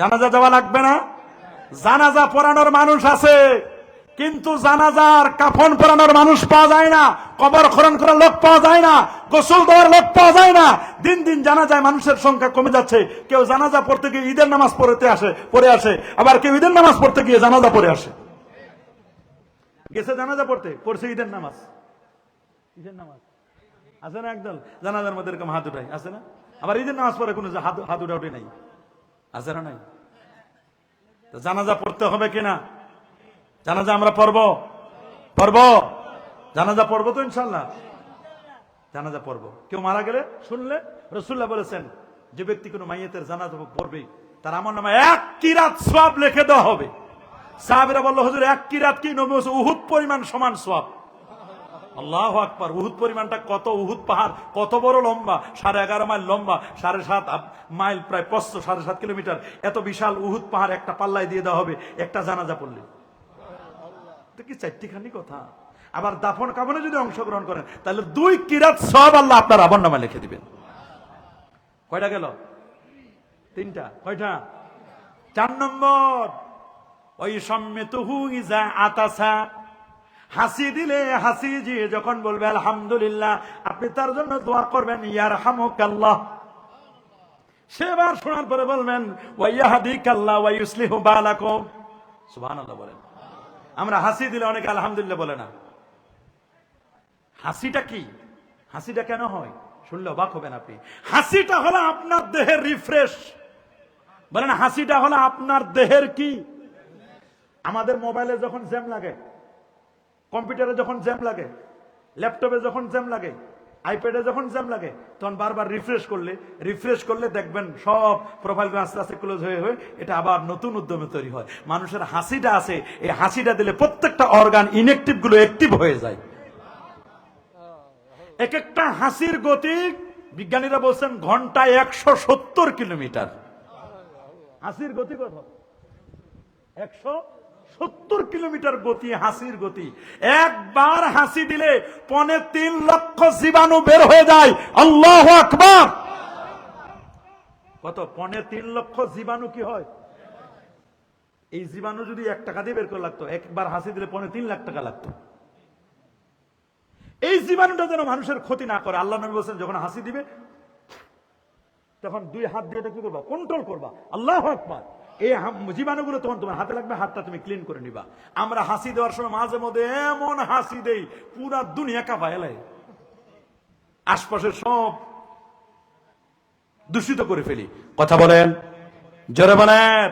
জানাজা যাওয়া লাগবে না? জানাজা পড়ানোর মানুষ আছে, কিন্তু জানাজার কাফন পরানোর মানুষ পাওয়া যায় না, কবর খনন করার লোক পাওয়া যায় না, গোসল দেওয়ার লোক পাওয়া যায় না। দিন দিন জানাজায় মানুষের সংখ্যা কমে যাচ্ছে। কেউ জানাজা পড়তে গিয়ে ঈদের নামাজ পড়ে আসে, আবার কেউ ঈদের নামাজ পড়তে গিয়ে জানাজা পড়ে আসে। গেছে জানাজা পড়ছে ঈদের নামাজ। ঈদের নামাজ আছে না একদল জানাজার মধ্যে এরকম হাত উঠাই আছে না? আবার ঈদের নামাজ পড়ে কোনো হাত উঠে নাই, আছে না? নাই। জানাজা পড়তে হবে কিনা? জানাজা আমরা পড়বো। পড়বো? জানাজা পড়বো তো ইনশাল্লাহ? জানাজা পড়বো। কেউ মারা গেলে শুনলে রাসূলুল্লাহ বলেছেন, যে ব্যক্তি কোনো মাইয়েতের জানাজা পড়বে তার আমল নামায় 1 কিরাত সওয়াব লিখে দেওয়া হবে। সাহাবীরা বলল, হুজুর 1 কিরাত কি? নবী বলেছেন উহুদ পরিমাণ সমান সওয়াব। আল্লাহু আকবার। উহুদ পরিমাণটা কত? উহুদ পাহাড় কত বড় লম্বা, 11.5 মাইল লম্বা, 7.5 মাইল, প্রায় 7.5 কিলোমিটার। এত বিশাল উহুদ পাহাড় একটা পাল্লায় দিয়ে দেওয়া হবে একটা জানাজা পড়লে। তো কি চারটিখানি কথা। আবার দাফন কাফনে যদি অংশগ্রহণ করেন তাহলে 2 কিরাত সওয়াব আল্লাহ আপনার আমলনামায় লিখে দিবেন। কয়টা গেল? 3টা। কয়টা? 4 নম্বর, ওই সম্মিতুহু ইজা আতাসা, হাসি দিলে হাসি যে যখন বলবে আলহামদুলিল্লাহ, আপনি তার জন্য দোয়া করবেন ইয়ারহামুকাল্লাহ। সেবার শোনার পরে বলবেন ওয়াইয়াহদিকাল্লাহ ওয়া ইউসলিহু বালাকুম। সুবহানাল্লাহ বলেন। আমরা হাসি দিলে অনেকে আলহামদুলিল্লাহ বলে না। হাসিটা কি? হাসিটা কেন হয় শুনলে অবাক হবেন আপনি। হাসিটা হলো আপনার দেহের রিফ্রেশ। বলেন হাসিটা হলো আপনার দেহের কি? আমাদের মোবাইলে যখন জ্যাম লাগে, কম্পিউটারে যখন জ্যাম লাগে, ল্যাপটপে যখন জ্যাম লাগে, আইপ্যাডে যখন জ্যাম লাগে, তখন বারবার রিফ্রেশ করলে দেখবেন সব প্রোফাইলগুলো আস্তে আস্তে ক্লোজ হয়ে এটা আবার নতুন উদ্যমে তৈরি হয়। মানুষের হাসিটা আছে, এই হাসিটা দিলে প্রত্যেকটা অর্গান ইনঅ্যাক্টিভ গুলো অ্যাক্টিভ হয়ে যায়। এক একটা হাসির গতি বিজ্ঞানীরা বলছেন ঘন্টায় 170 কিলোমিটার। হাসির গতি কত? 170 কিলোমিটার গতি হাসির গতি। একবার হাসি দিলে 3.5 লক্ষ জীবাণু বের হয়ে যায়। আল্লাহু আকবার। কত? 3.5 লক্ষ জীবাণু কি হয়? এই জীবাণু যদি 1 টাকা দিয়ে বের করে লাগতো, একবার হাসি দিলে 3.5 লাখ টাকা লাগতো। এই জীবাণুটা যেন মানুষের ক্ষতি না করে, আল্লাহ নবী বলেছেন যখন হাসি দিবে তখন 2 হাত দিয়ে কি করবা? কন্ট্রোল করবা। আল্লাহু আকবার। এই জীবাণুগুলো তখন তোমার হাতে লাগবে, হাতটা তুমি ক্লিন করে নিবা। আমরা হাসি দেওয়ার সময় মাঝে মধ্যে এমন হাসি দেই পুরা দুনিয়া কাঁপায় এলাই, আশপাশের সব দূষিত করে ফেলি। কথা বলেন, জোরে বলেন।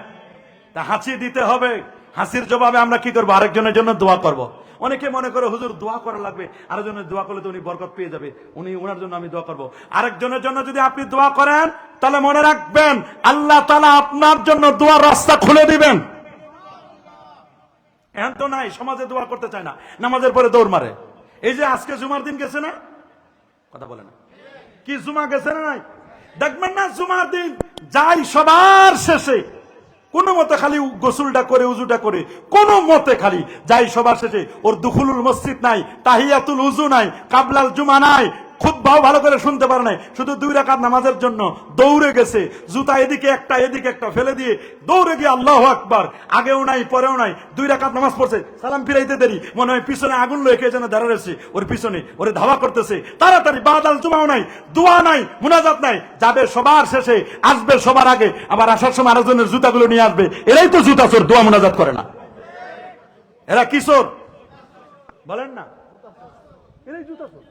তা হাসি দিতে হবে। হাসির জবাবে আমরা কি করবো? আরেকজনের জন্য দোয়া করব। অনেকে মনে করে হুজুর দোয়া করা লাগবে, আরেকজনের দোয়া করলে তো উনি বরকত পেয়ে যাবে, ওনার জন্য আমি দোয়া করব। আরেকজনের জন্য যদি আপনি দোয়া করেন তাহলে মনে রাখবেন আল্লাহ তাআলা আপনার জন্য দোয়ার রাস্তা খুলে দিবেন। এখন তো নাই, সমাজে দোয়া করতে চায় না, নামাজের পরে দৌড় মারে। এই যে আজকে জুমার দিন গেছে না? কথা বলে না কি? জুমা গেছে না নাই? দেখবেন না জুমার দিন যাই সবার শেষে কোন মতে খালি গোসলটা করে উজুটা করে কোন মতে খালি যাই সবার শেষে, ওর দুখুলুল মসজিদ নাই, তাহিয়াতুল উজু নাই, কাবলাল জুমা নাই, খুতবাও ভালো করে শুনতে পারে নাই, শুধু 2 রাকাত নামাজের জন্য দৌড়ে গেছে। জুতা এদিকে একটা ফেলে দিয়ে দৌড়ে গিয়ে আল্লাহু আকবার, আগেও নাই পরেও নাই, 2 রাকাত নামাজ পড়ছে, সালাম ফিরাইতে দেরি, মনে হয় পিছনে আগুন লয়ে কে যেন দাঁড়া রয়েছে ওর পিছনে, ওরে ধাওয়া করতেছে। তাড়াতাড়ি বাদাল জুমাও নাই, দোয়া নাই, মুনাজাত নাই, যাবে সবার শেষে, আসবে সবার আগে, আবার আসার সময় আরেকজনের জুতাগুলো নিয়ে আসবে। এরাই তো জুতা চোর, দোয়া মুনাজাত করে না। এরা কি চোর বলেন না? এরাই জুতা চোর।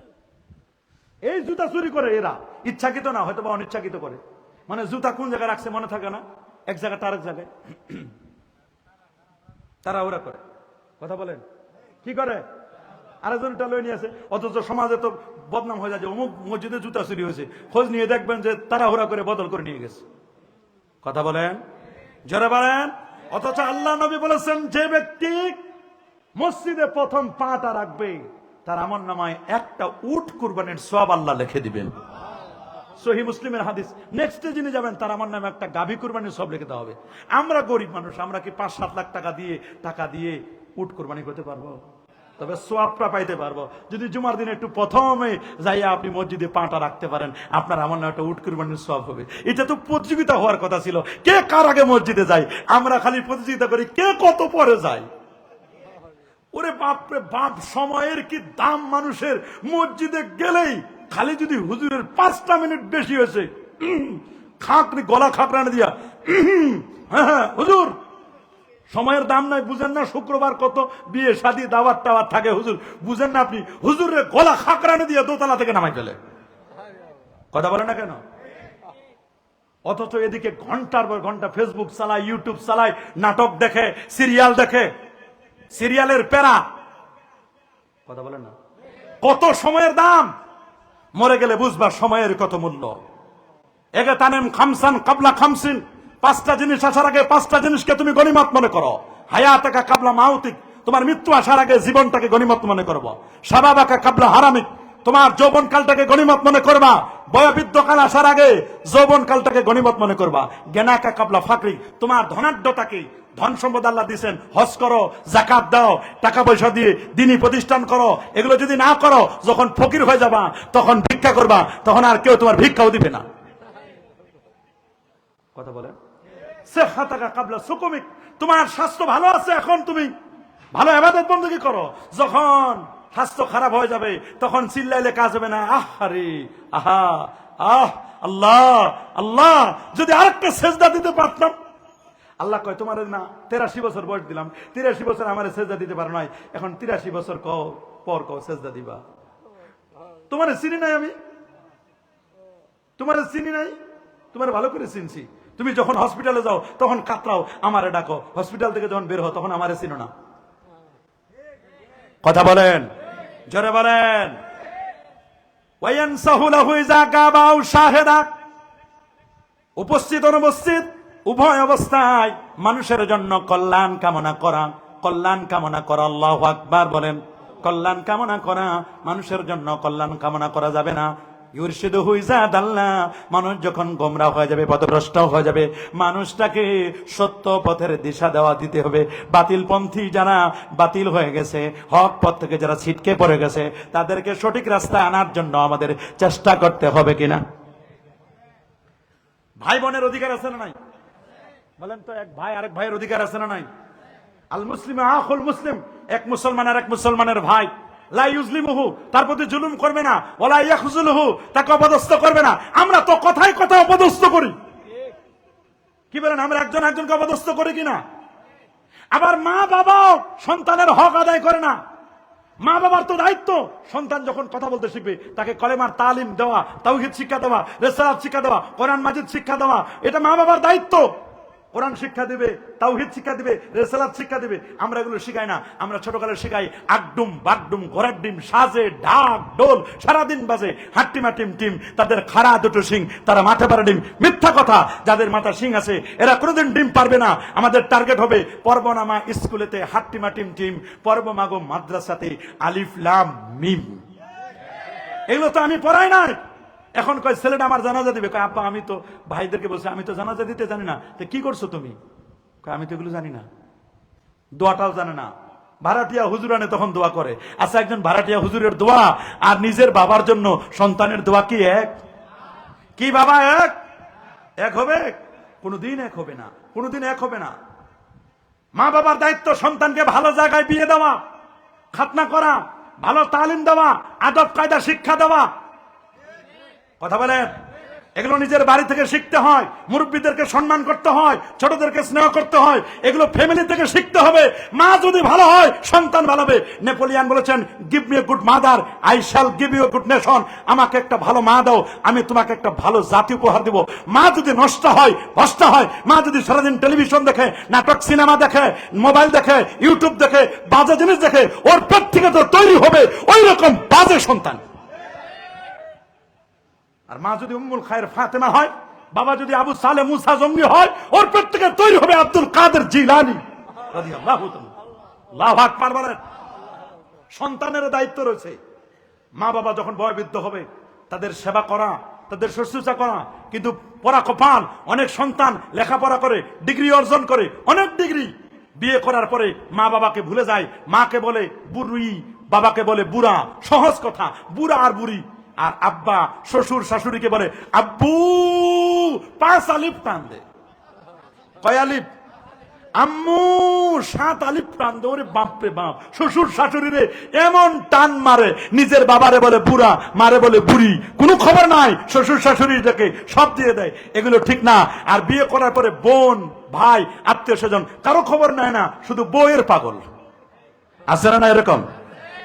এই জুতা চুরি করে এরা, ইচ্ছাকৃত না, হয়তো বা অনিচ্ছাকৃত করে। মানে জুতা কোন জায়গায় রাখছে মনে থাকে না, এক জায়গাটা আরেক জায়গায় তারা ওরা করে। কথা বলেন, কি করে? আরেকজনটা লয়ে নিয়ে আসে, অথচ সমাজে তো বদনাম হয়ে যায় যে অমুক মসজিদে জুতা চুরি হয়েছে, খোঁজ নিয়ে দেখবেন যে তারা ওরা করে বদল করে নিয়ে গেছে। কথা বলেন, জোরে বলেন। অথচ আল্লাহ নবী বলেছেন যে ব্যক্তি মসজিদে প্রথম পাটা রাখবে তার আমলনামায় একটা উট কুরবানির সওয়াব আল্লাহ লিখে দিবেন। সহিহ মুসলিমের হাদিস। নেক্সটে যিনি যাবেন তার আমলনামায় একটা গাভী কুরবানির সওয়াব লিখে দেওয়া হবে। আমরা গরিব মানুষ, আমরা কি 5-7 লাখ টাকা দিয়ে উট কুরবানি করতে পারবো? তবে সওয়াবটা পাইতে পারবো যদি জুমার দিনে একটু প্রথমে যাইয়া আপনি মসজিদে পাটা রাখতে পারেন, আপনার আমলনামায় একটা উট কুরবানির সওয়াব হবে। এটা তো প্রতিযোগিতা হওয়ার কথা ছিল, কে কার আগে মসজিদে যায়। আমরা খালি প্রতিযোগিতা করি কে কত পরে যায়। ওরে বাপরে বাপ, সময়ের কি দাম মানুষের। মসজিদে গেলেই খালি যদি হুজুরের 5টা মিনিট বেশি হয়েছে, খাঁকড়ি গলা খাকড়ানো দিয়া হ্যাঁ হুজুর, সময়ের দাম নাই বুঝেন না? শুক্রবার কত বিয়ে শাদী দাওয়াত টাওয়াত থাকে, হুজুর বুঝেন না আপনি? হুজুরের গলা খাকড়ানো দিয়া দোতলা থেকে নামাই ফেলে। কথা বলে না কেন? অথচ এদিকে ঘন্টার পর ঘন্টা ফেসবুক চালায়, ইউটিউব চালায়, নাটক দেখে, সিরিয়াল দেখে, সিরিয়ালের প্যারা। কথা বলেন না? কত সময়ের দাম, মরে গেলে বুঝবা সময়ের কত মূল্য। এগে তানেম খামসান কাবলা খামসিন, পাঁচটা জিনিস আসার আগে পাঁচটা জিনিসকে তুমি গনিমত মনে করো। হায়াতাকা কাবলা মাউতিক, তোমার মৃত্যু আসার আগে জীবনটাকে গনিমত মনে করবো। শাবাবাকা কাবলা হারামিক, তোমার যৌবন কালটাকে গনিমত মনে করবা। বয়োবৃদ্ধ কাল আসার আগে যৌবন কালটাকে গনিমত মনে করবা। জ্ঞানাকা কাবলা ফাকরি, তোমার ধনাঢ্যতাকে, ধন সম্পদ আল্লাহ দিচ্ছেন, হজ করো, জাকাত দাও, টাকা পয়সা দিয়ে দিনী প্রতিষ্ঠান করো। এগুলো যদি না করো, যখন ফকির হয়ে যাবা তখন ভিক্ষা করবা, তখন আর কেউ তোমার ভিক্ষাও দিবে না। কথা বলেন। সেহাতাকা কাবলা সুকুমিক, তোমার স্বাস্থ্য ভালো আছে, এখন তুমি ভালো ইবাদত বندگی করো। যখন স্বাস্থ্য খারাপ হয়ে যাবে তখন চিল্লাইলে কাজ হবে না। আহারে আহা আহ আল্লাহ আল্লাহ, যদি আরেকটা সেজদা দিতে পারতাম। আল্লাহ কয় তোমার না 83 বছর বয়স দিলাম, 83 বছর আমার সেজদা দিতে পারো নাই, এখন 83 বছর পর সেজদা দিবা। তোমার চিনি নাই আমি, তোমার চিনি নাই, তোমার ভালো করে চিনছি। তুমি যখন হসপিটালে যাও তখন কাতরাও, আমারে ডাকো। হসপিটাল থেকে যখন বের হও তখন আমারে চিনো না। কথা বলেন, জোরে বলেন। ওয়ায়ানসাহু লাহু ইযা গাবা আও শাহিদা, উপস্থিত অনুপস্থিত উভয় অবস্থায় মানুষের জন্য কল্যাণ কামনা করা, কল্যাণ কামনা করা। আল্লাহু আকবার বলেন। কল্যাণ কামনা করা, মানুষের জন্য কল্যাণ কামনা করা যাবে না। ইউরশিদুহু ইযা দাল্লা, মানুষ যখন গোমরা হয়ে যাবে, পথভ্রষ্ট হয়ে যাবে, মানুষটাকে সত্য পথের দিশা দেওয়া দিতে হবে। বাতিল পন্থী যারা বাতিল হয়ে গেছে, হক পথ থেকে যারা ছিটকে পড়ে গেছে, তাদেরকে সঠিক রাস্তায় আনার জন্য আমাদের চেষ্টা করতে হবে কিনা? ভাই বোনের অধিকার আছে না নাই? বলেন তো, এক ভাই আরেক ভাইয়ের অধিকার আছে না নাই? আল মুসলিম আখুল মুসলিম, এক মুসলমান আর এক মুসলমানের ভাই। লা ইউজলিমুহু, তার প্রতি জুলুম করবে না। ওয়ালা ইয়াখযুলুহু, তাকে অপদস্থ করবে না। আমরা তো কথায় কথায় অপদস্থ করি। কি বলেন, আমরা একজন একজনকে অপদস্থ করি কিনা? আবার মা বাবাও সন্তানের হক আদায় করে না। মা বাবার তো দায়িত্ব, সন্তান যখন কথা বলতে শিখবে তাকে কলেমার তালিম দেওয়া, তাওহীদ শিক্ষা দেওয়া, রিসালাত শিক্ষা দেওয়া, কোরআন মাজিদ শিক্ষা দেওয়া। এটা মা বাবার দায়িত্ব। কোরআন শিক্ষা দিবে, তাওহীদ শিক্ষা দিবে, রিসালাত শিক্ষা দিবে। আমরা এগুলো শিখাই না। আমরা ছোটকালে শিখাই আগডুম বাগডুম ঘোড়ার ডিম, সাজে ঢাক ঢোল সারাদিন বাজে, হাট্টিমা টিম টিম, তাদের খাড়া দুটো শিং, তারা মাথা পারা ডিম। মিথ্যা কথা, যাদের মাথা শিং আছে এরা কোনোদিন ডিম পারবে না। আমাদের টার্গেট হবে পর্বনামা স্কুলেতে হাট্টিমা টিম টিম, পর্বমাগো মাদ্রাসাতে আলিফ লাম মিম। এগুলো তো আমি পড়াই নাই। এখন কয় ছেলেটা আমার জানাজা দিবে, কয় আব্বা আমি তো ভাইদেরকে বলছি আমি তো জানাজা দিতে জানি না। তো কি করছো তুমি? কয় আমি তো এগুলো জানি না, দোয়াটাও জানে না। ভাড়াটিয়া হুজুর আনে তখন দোয়া করে। আচ্ছা, একজন ভাড়াটিয়া হুজুরের দোয়া আর নিজের বাবার জন্য সন্তানের দোয়া কি এক? কি বাবা এক? এক হবে? কোনোদিন এক হবে না, কোনোদিন এক হবে না। মা বাবার দায়িত্ব সন্তানকে ভালো জায়গায় বিয়ে দেওয়া, খাতনা করা, ভালো তালিম দেওয়া, আদব কায়দা শিক্ষা দেওয়া। কথা বলেন। এগুলো নিজের বাড়ি থেকে শিখতে হয়। মুরব্বীদেরকে সম্মান করতে হয়, ছোটদেরকে স্নেহ করতে হয়। এগুলো ফ্যামিলি থেকে শিখতে হবে। মা যদি ভালো হয় সন্তান ভালো হবে। নেপোলিয়ান বলেছেন, give me a good mother, I shall give you a good nation. আমাকে একটা ভালো মা দাও, আমি তোমাকে একটা ভালো জাতি উপহার দিব। মা যদি নষ্ট হয়, ভ্রষ্ট হয়, মা যদি সারাদিন টেলিভিশন দেখে, নাটক সিনেমা দেখে, মোবাইল দেখে, ইউটিউব দেখে, বাজে জিনিস দেখে, ওর পেট থেকে তো তৈরি হবে ওই রকম বাজে সন্তান। আর মা যদি উম্মুল খায়ের ফাতেমা হয়, বাবা যদি আবু সালে মুসা জঙ্গি হয়, ওর পেট থেকে তৈরি হবে আব্দুল কাদের জিলানী রাদিয়াল্লাহু তাআলা। আল্লাহু আকবার বলেন। সন্তানের দায়িত্ব রয়েছে। মা বাবা যখন বয়োবৃদ্ধ হবে তাদের সেবা করা, তাদের শুশ্রূষা করা। কিন্তু পড়া কপাল, অনেক সন্তান লেখাপড়া করে, ডিগ্রি অর্জন করে, অনেক ডিগ্রি, বিয়ে করার পরে মা বাবাকে ভুলে যায়। মাকে বলে বুড়ি, বাবাকে বলে বুড়া। সহজ কথা, বুড়া আর বুড়ি। আর আব্বা শ্বশুর শাশুড়িকে বলে আব্বু, 5 আলিফ টান দে। কয় আলিফ? আম্মু 7 আলিফ টান দে। ওরে বাপরে বাপ, শ্বশুর শাশুড়িরে এমন টান মারে, নিজের বাবারে বলে বুড়া, মারে বলে বুড়ি। কোনো খবর নাই, শ্বশুর শাশুড়িটাকে সব দিয়ে দেয়। এগুলো ঠিক না। আর বিয়ে করার পরে বোন ভাই আত্মীয় স্বজন কারো খবর নেয় না, শুধু বউয়ের পাগল। আছে না এরকম?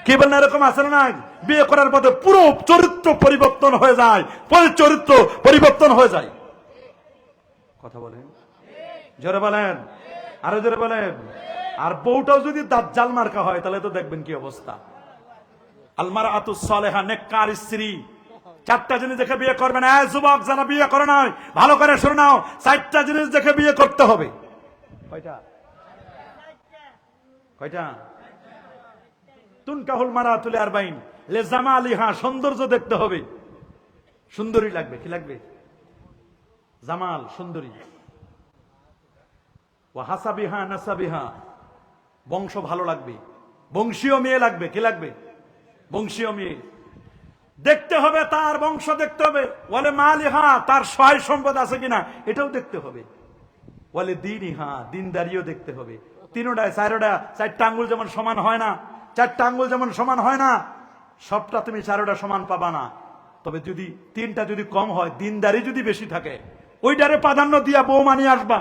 কি বলেন, এরকম আছে না? বিয়ে করার পথে পুরো চরিত্র পরিবর্তন হয়ে যায়, চরিত্র পরিবর্তন হয়ে যায়। কথা বলেন, জোরে বলেন, আরো জোরে বলেন। আর বউটাও যদি দাজ্জাল মার্কা হয় তাহলে তো দেখবেন কি অবস্থা। আল মারআতুস সালেহা, নেককার স্ত্রী। চারটা জিনিস দেখে বিয়ে করবে না। যুবক যারা বিয়ে করে না, ভালো করে শুনে নাও, চারটা জিনিস দেখে বিয়ে করতে হবে। কয়টা? কয়টা? তুনকাহুল মারআতু লিআরবাইন লিজামালিহা, সৌন্দর্য দেখতে হবে, সুন্দরী লাগবে। কি লাগবে? জামাল, সুন্দরী। ওয়া হাসাবিহা নাসাবিহা, বংশ ভালো লাগবে, বংশীয় মেয়ে লাগবে। কি লাগবে? বংশীয় মেয়ে দেখতে হবে, তার বংশ দেখতে হবে। ওয়ালে মালিহা, তার সহায় সম্পদ আছে কিনা এটাও দেখতে হবে। ওয়ালে দিনিহা, দিনদারিও দেখতে হবে। তিনটায় চারটা আঙ্গুল যেমন সমান হয় না, চারটা আঙ্গুল যেমন সমান হয় না, সবটা তুমি চারোটা সমান পাবা না। তবে যদি তিনটা যদি কম হয়, দিনদারি যদি বেশি থাকে, ওইটারে প্রাধান্য দিয়া বউ মানিয়ে আসবা।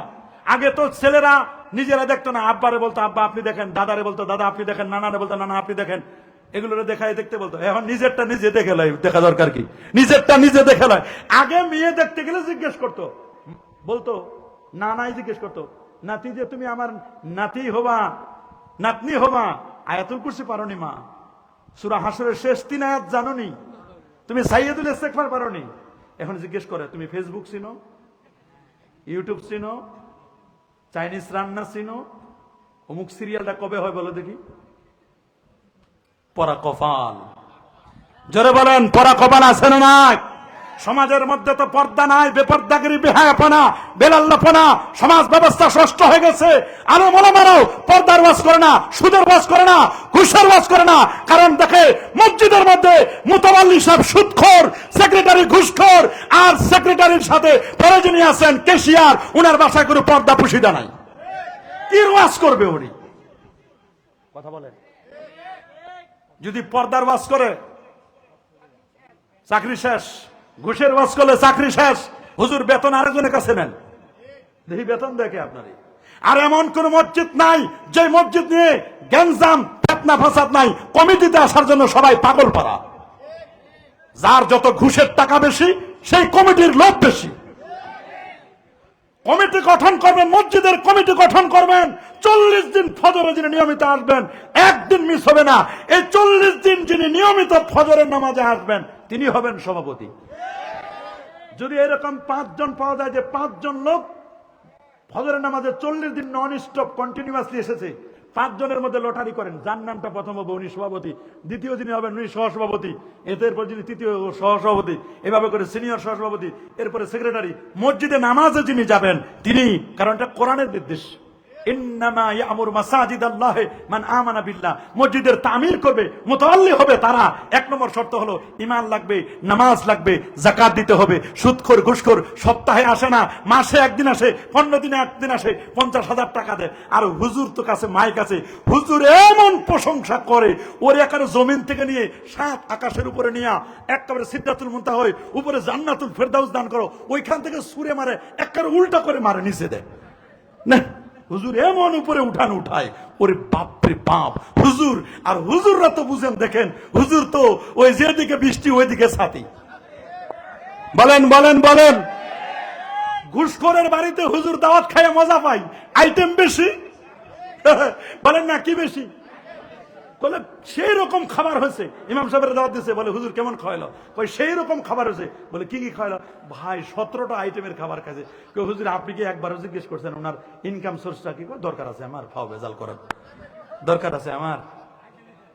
আগে তো ছেলেরা নিজেরা দেখতো না, আব্বারে বলতো আব্বা আপনি দেখেন, দাদারে বলতো দাদা আপনি দেখেন, নানারে বলতো নানা আপনি দেখেন, এগুলো দেখাই দেখতে বলতো। এখন নিজেরটা নিজে দেখে লয়, দেখা দরকার কি? নিজেরটা নিজে দেখে লয়। আগে মেয়ে দেখতে গেলে জিজ্ঞেস করতো, বলতো নানাই জিজ্ঞেস করতো, নাতি যে তুমি আমার নাতি হবা, নাতনি হবা, আয়াতুল কুরসি পারোনি মা, সূরা হাসরের শেষ 3 আয়াত জানোনি, তুমি সাইয়্যিদুল ইস্তিগফার পারোনি। এখন জিজ্ঞেস করে তুমি ফেসবুক চিনো, ইউটিউব চিনো, চাইনিজ রান্না চিনো, অমুক সিরিয়ালটা কবে হয় বলো দেখি। পরা কপাল, জোরে বলেন পরা কপাল আছে না নাই? সমাজের মধ্যে তো পর্দা নাই, বেপর্দাগিরি, বেহায়াপনা, বেলাল্লাপনা, সমাজ ব্যবস্থা নষ্ট হয়ে গেছে। আরো মনে মারো, পর্দার ওয়াজ করে না, সুদের ওয়াজ করে না, ঘুষের ওয়াজ করে না। কারণ দেখে মসজিদের মধ্যে মুতাওয়াল্লি সাহেব সুদখোর, সেক্রেটারি ঘুষখোর, আর সেক্রেটারির সাথে প্রয়োজনীয় আছেন ক্যাশিয়ার, উনার বাসায় করে পর্দা পুশিদা নাই। কি ওয়াজ করবে উনি? কথা বলেন। যদি পর্দার ওয়াজ করে চাকরি শেষ, ঘুষের ওয়াজ করলে চাকরি শেষ, হুজুর বেতন আরেকজনের কাছে নেন, দেখি বেতন দেখে আপনারই। আর এমন কোন মসজিদ নাই যে মসজিদ নিয়ে গ্যাঞ্জাম ফিতনা ফাসাদ নাই, কমিটিতে আসার জন্য সবাই পাগল পারা। যার যত ঘুষের টাকা বেশি, সেই কমিটির লোক বেশি। কমিটি গঠন করবেন, মসজিদের কমিটি গঠন করবেন, 40 দিন ফজরে যিনি নিয়মিত আসবেন, একদিন মিস হবে না। এই 40 দিন যিনি নিয়মিত ফজরের নামাজে আসবেন, তিনি হবেন সভাপতি। যদি এরকম 5 জন পাওয়া যায় যে 5 জন লোক ফজরের নামাজে 40 দিন নন স্টপ কন্টিনিউয়াসলি এসেছে, 5 জনের মধ্যে লটারি করেন, যার নামটা প্রথম হবে উনি সভাপতি, দ্বিতীয় যিনি হবেন উনি সহসভাপতি, এরপর যিনি তৃতীয় সহসভাপতি, এভাবে করে সিনিয়র সহসভাপতি, এরপরে সেক্রেটারি। মসজিদে নামাজে যিনি যাবেন তিনি, কারণ এটা কোরআনের নির্দেশ, ইন্নামা ইয়ামুরু মাসাজিদাল্লাহি মান আমানা বিল্লাহ। মসজিদের তামির করবে, মুতাওয়াল্লি হবে তারা। 1 নম্বর শর্ত হলো ঈমান লাগবে, নামাজ লাগবে, যাকাত দিতে হবে। সুদখোর ঘুষখোর সপ্তাহে আসে না, মাসে একদিন আসে, 15 দিনে একদিন আসে, 50,000 টাকা দেয়। আর হুজুর তো কাছে মাইক আছে, হুজুর এমন প্রশংসা করে, ওর একেবারে জমিন থেকে নিয়ে 7 আকাশের উপরে নিয়ে একেবারে সিদরাতুল মুনতাহা হয়ে উপরে জান্নাতুল ফেরদাউস দান করো, ওইখান থেকে সুরে মারে, একেবারে উল্টা করে মারে, নিচে দেয় না। হুজুর এমন উপরে উঠায়, ওরে বাপরে বাপ হুজুর। আর হুজুররা তো বুঝেন, দেখেন হুজুর তো ওই যেদিকে বৃষ্টি ওইদিকে ছাতি। বলেন বলেন বলেন। ঘুষখোরের বাড়িতে হুজুর দাওয়াত খায় মজা পাই, আইটেম বেশি। বলেন না কি বেশি? বলে সেই রকম খাবার হয়েছে, ইমাম সাহেবের দাওয়াত দিয়েছে, বলে হুজুর কেমন খাওয়াইলো? কই সেই রকম খাবার হয়েছে। বলে কি কি খাওয়াইলো? ভাই 17টা আইটেমের খাবার খাইছে। কই হুজুর আপনি কি একবারও জিজ্ঞেস করছেন ওনার ইনকাম সোর্সটা কি? দরকার আছে আমার, ফাও বেজাল করার দরকার আছে আমার।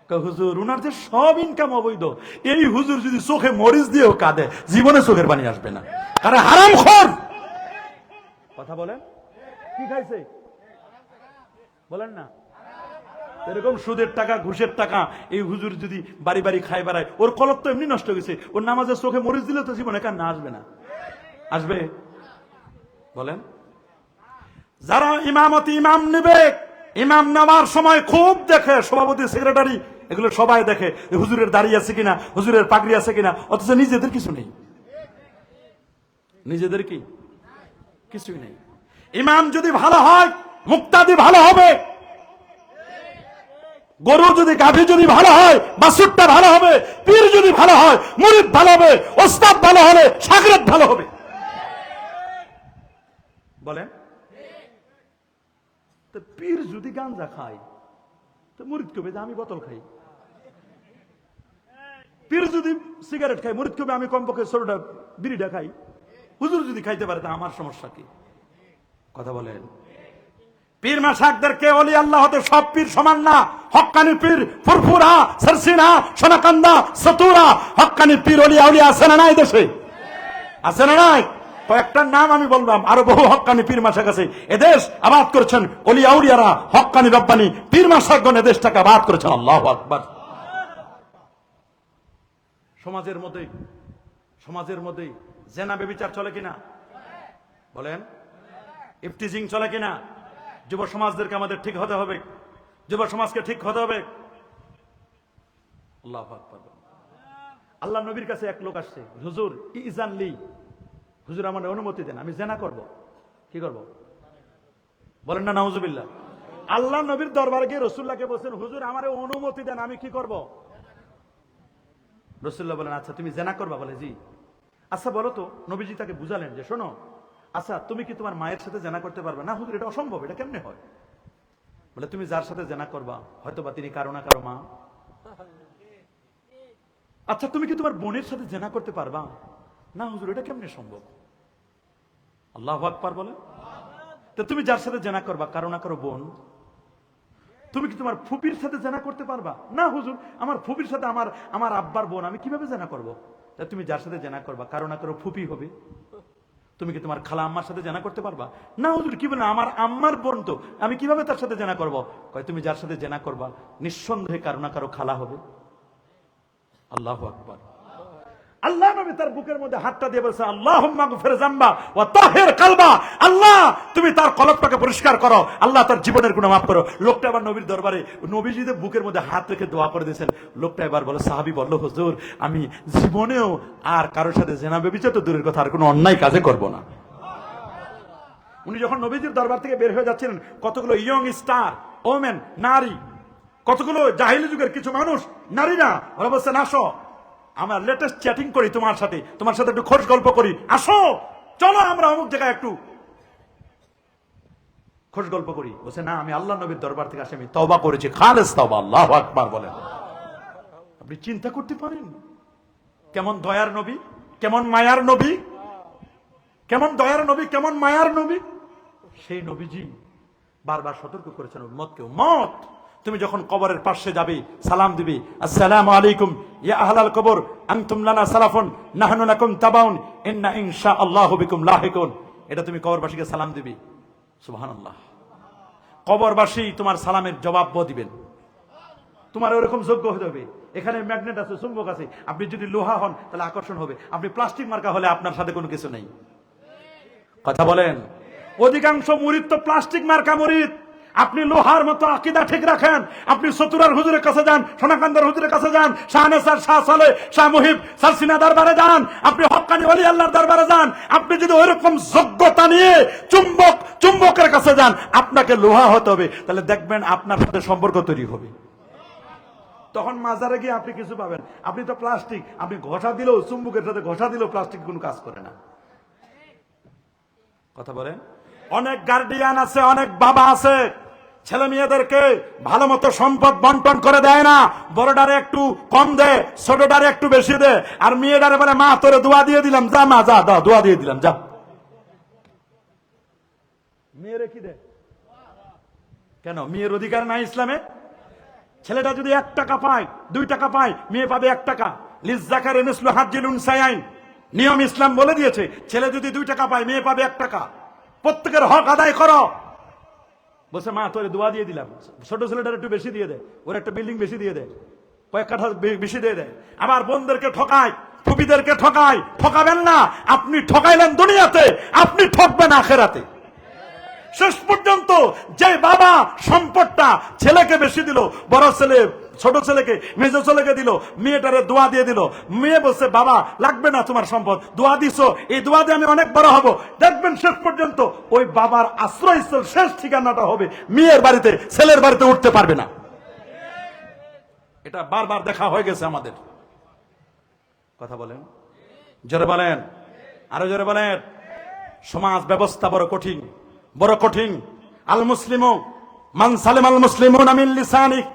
কই হুজুর উনার যে সব ইনকাম অবৈধ, এই হুজুর যদি চোখে মরিচ দিয়েও কাঁদে, জীবনে চোখের পানি আসবে না, কারণ হারামখোর। কথা বলেন, কি খাইছে বলেন না? এরকম সুদের টাকা, ঘুষের টাকা এই হুজুর যদি বাড়ি বাড়ি খাই বেড়ায়, ওর কলব তো এমনি নষ্ট গেছে। ওর নামাজের চোখে মরিচ দিলে তো জীবনে কান্না আসবে না? আসবে? বলেন। যারা ইমামতি, ইমাম নেবে, ইমাম নেওয়ার সময় খুব দেখে, সভাপতি সেক্রেটারি এগুলো সবাই দেখে হুজুরের দাড়ি আছে কিনা, হুজুরের পাগড়ি আছে কিনা, অথচ নিজেদের কিছু নেই। নিজেদের কি কিছুই নেই। ইমাম যদি ভালো হয়, মুক্তাদি ভালো হবে। গরু যদি, গাভী যদি ভালো হয়, বাছুরটা ভালো হবে। পীর যদি ভালো হয়, মুরিদ ভালো হবে। ওস্তাদ ভালো হলে শাগরেদ ভালো হবে। বলেন। তো পীর যদি গাঞ্জা খায়, তো মুরিদ কবে যে আমি বোতল খাই? পীর যদি সিগারেট খায়, মুরিদ কবে আমি কমপক্ষে 16টা বিড়িটা খাই, হুজুর যদি খাইতে পারে তা আমার সমস্যা কি? কথা বলেন। পীর মাশায়েখদেরকে ওলি আল্লাহ হতে সব পীর সমান না। হক্কানি পীর ফুরফুরা, সরসিনা, সোনাকান্দা, সতুরা, হক্কানি পীর ওলি আউলিয়া আছে না নাই দেশে? আছে না নাই? কয়েকটার নাম আমি বললাম, আরো বহু হক্কানি পীর মাশায়েখ আছে। এদেশ আবাদ করেছেন ওলি আউলিয়ারা, হক্কানি রব্বানি পীর মাশায়েখগণ এদেশটাকে আবাদ করেছেন। আল্লাহু আকবার। সমাজের মধ্যে জেনা ব্যভিচার চলে কিনা বলেন? ইফতিজিং চলে কিনা? যুব সমাজদেরকে আমাদের ঠিক হতে হবে, যুব সমাজকে ঠিক হতে হবে। আল্লাহু আকবার। আল্লাহ নবীর কাছে এক লোক আসছে, হুজুর ইজানলি, হুজুর আমার অনুমতি দেন, আমি জেনা করব। কি করব বলেন না নাউজুবিল্লাহ। আল্লাহ নবীর দরবারে গিয়ে রাসূলুল্লাহকে বলছেন, হুজুর আমার অনুমতি দেন, আমি কি করব? রাসূলুল্লাহ বলেন, আচ্ছা তুমি জেনা করবা? বলে জি। আচ্ছা বলো তো, নবীজি তাকে বুঝালেন যে শোনো, আচ্ছা তুমি কি তোমার মায়ের সাথে জেনা করতে পারবে? না হুজুর এটা অসম্ভব, এটা কেমনে হয়? বলে তুমি যার সাথে জেনা করবা হয়তো বা তিনি কারো না কারো মা। আচ্ছা তুমি কি তোমার বোনের সাথে জেনা করতে পারবা? না হুজুর এটা কেমনে সম্ভব? আল্লাহু আকবার বলে। তো তুমি যার সাথে জেনা করবা কারো না কারো বোন। তুমি কি তোমার ফুপির সাথে জেনা করতে পারবা? না হুজুর আমার ফুপির সাথে আমার আব্বার বোন, আমি কিভাবে জেনা করব? তা তুমি যার সাথে জেনা করবা কারো না কারো ফুপি হবে। তুমি কি তোমার খালা আম্মার সাথে জেনা করতে পারবা? না হুজুর কি বলেন, আমার আম্মার বোন তো, আমি কিভাবে তার সাথে জেনা করব? কয় তুমি যার সাথে জেনা করবা নিঃসন্দেহে কারো না কারো খালা হবে। আল্লাহু আকবার। আল্লাহ নবী তার বুকের মধ্যে হাতটা দিয়ে বলছে, আল্লাহুম্মা গফির যামবা ওয়া তাহির কলবা। আল্লাহ তুমি তার কলবটাকে পরিষ্কার করো, আল্লাহ তার জীবনের গুনাহ মাফ করো। লোকটা আবার নবীর দরবারে নবীজিদের বুকের মধ্যে হাত রেখে দোয়া করে দিয়েছেন। লোকটা এবার বলে, সাহাবী বলল, হুজুর আমি জীবনেও আর কারোর সাথে জেনা ব্যভিচার তো দূরের কথা, আর কোনো অন্যায় কাজে করব না। উনি যখন নবীজির দরবার থেকে বের হয়ে যাচ্ছিলেন, কতগুলো ইয়ং স্টার ওমেন, নারী, কতগুলো জাহিলি যুগের কিছু মানুষ, নারীরা ওরা বলছেন, আসো আমরা লেটেস্ট চ্যাটিং করি তোমার সাথে একটু খোঁজ গল্প করি, আসো চলো আমরা অমুক জায়গায় একটু খোঁজ গল্প করি। বলছে না, আমি আল্লাহ নবীর দরবার থেকে আসি, আমি তওবা করেছি, খালেস তওবা। আল্লাহু আকবার বলেন। আপনি চিন্তা করতে পারেন কেমন দয়ার নবী, কেমন মায়ার নবী, কেমন দয়ার নবী, কেমন মায়ার নবী। সেই নবীজি বারবার সতর্ক করেছেন উম্মতকে, উম্মত তুমি যখন কবরের পাশে যাবে সালাম দিবে, আসসালামু আলাইকুম ইয়া আহলাল কবর আনতুম লানা সালাফুন নাহনু লাকুম তাবাউন ইন্না ইনশাআল্লাহু বিকুম লাহিকুন। এটা তুমি কবরবাসীকে সালাম দিবে। সুবহানাল্লাহ। কবরবাসী তোমার সালামের জবাব দিবেন। তোমার ওরকম যোগ্য হতে হবে। এখানে ম্যাগনেট আছে, চুম্বক আছে, আপনি যদি লোহা হন তাহলে আকর্ষণ হবে, আপনি প্লাস্টিক মার্কা হলে আপনার সাথে কোনো কিছু নেই। কথা বলেন। অধিকাংশ মুরিদ তো প্লাস্টিক মার্কা মুরিদ। আপনি লোহার মতো আকীদা ঠিক রাখেন, আপনি সতুরার হুজুরের কাছে যান, সোনাকান্দার হুজুরের কাছে যান, শাহ নেসার, শাহ সালেহ, শাহ মুহিব, সালসিনা দরবারে যান, আপনি হক্কানি ওলি আল্লাহর দরবারে যান। আপনি যদি ওইরকম যোগ্যতা নিয়ে চুম্বকের কাছে যান, আপনাকে লোহা হতে হবে, তাহলে দেখবেন আপনার সাথে সম্পর্ক তৈরি হবে। তখন মাজারে গিয়ে আপনি কিছু পাবেন। আপনি তো প্লাস্টিক, আপনি ঘষা দিলেও, চুম্বকের সাথে ঘষা দিলেও প্লাস্টিক কোনো কাজ করে না। কথা বলেন। অনেক গার্ডিয়ান আছে, অনেক বাবা আছে, ছেলে মেয়েদেরকে ভালো মতো সম্পদ বন্টন করে দেয় না। বড়ডারে একটু কম দেয়, ছোটডারে একটু বেশি দেয়, আর মেয়েডারে বলে মা তোরে দোয়া দিয়ে দিলাম, যা মা যা, দাও দোয়া দিয়ে দিলাম, যা। মেয়েরে কি দেয়? কেন মেয়ের অধিকার নাই ইসলামে? ছেলেটা যদি 1 টাকা পায়, 2 টাকা পায়, মেয়ে পাবে 1 টাকা। লিজ্জাকারি মিসলু হাজ্জিল উনসায়াইন, নিয়ম ইসলাম বলে দিয়েছে। ছেলে যদি 2 টাকা পায়, মেয়ে পাবে 1 টাকা। প্রত্যেকের হক আদায় করো। বলছে মা তোরে দোয়া দিয়ে দিলাম। ছোট ছেলেটার একটু বেশি দিয়ে দেয়, ওর একটা বিল্ডিং বেশি দিয়ে দেয়, কয়েক কাঠা বেশি দিয়ে দেয়। আবার বোনদেরকে ঠকায়, ফুপিদেরকে ঠকায়। ঠকাবেন না। আপনি ঠকাইলেন দুনিয়াতে, আপনি ঠকবেন আখেরাতে। শেষ পর্যন্ত যে বাবা সম্পদটা ছেলেকে বেশি দিল, বড় ছেলে ছোট ছেলেকে, মেজ ছেলেকে দিল, মেয়েটারে দোয়া দিয়ে দিল। মেয়ে বলছে বাবা লাগবে না তোমার সম্পদ, দোয়া দিছো, এই দোয়া দিয়ে আমি অনেক বড় হব। দেখবেন শেষ পর্যন্ত ওই বাবার আশ্রয়স্থল, শেষ ঠিকানাটা হবে মেয়ের বাড়িতে, ছেলের বাড়িতে উঠতে পারবে না। এটা বারবার দেখা হয়ে গেছে আমাদের। কথা বলেন, জোরে বলেন, আরো জোরে বলেন। সমাজ ব্যবস্থা বড় কঠিন, বড় কঠিন। আল মুসলিমু মান সালিম আল মুসলিমুনা মিন লিসানিহি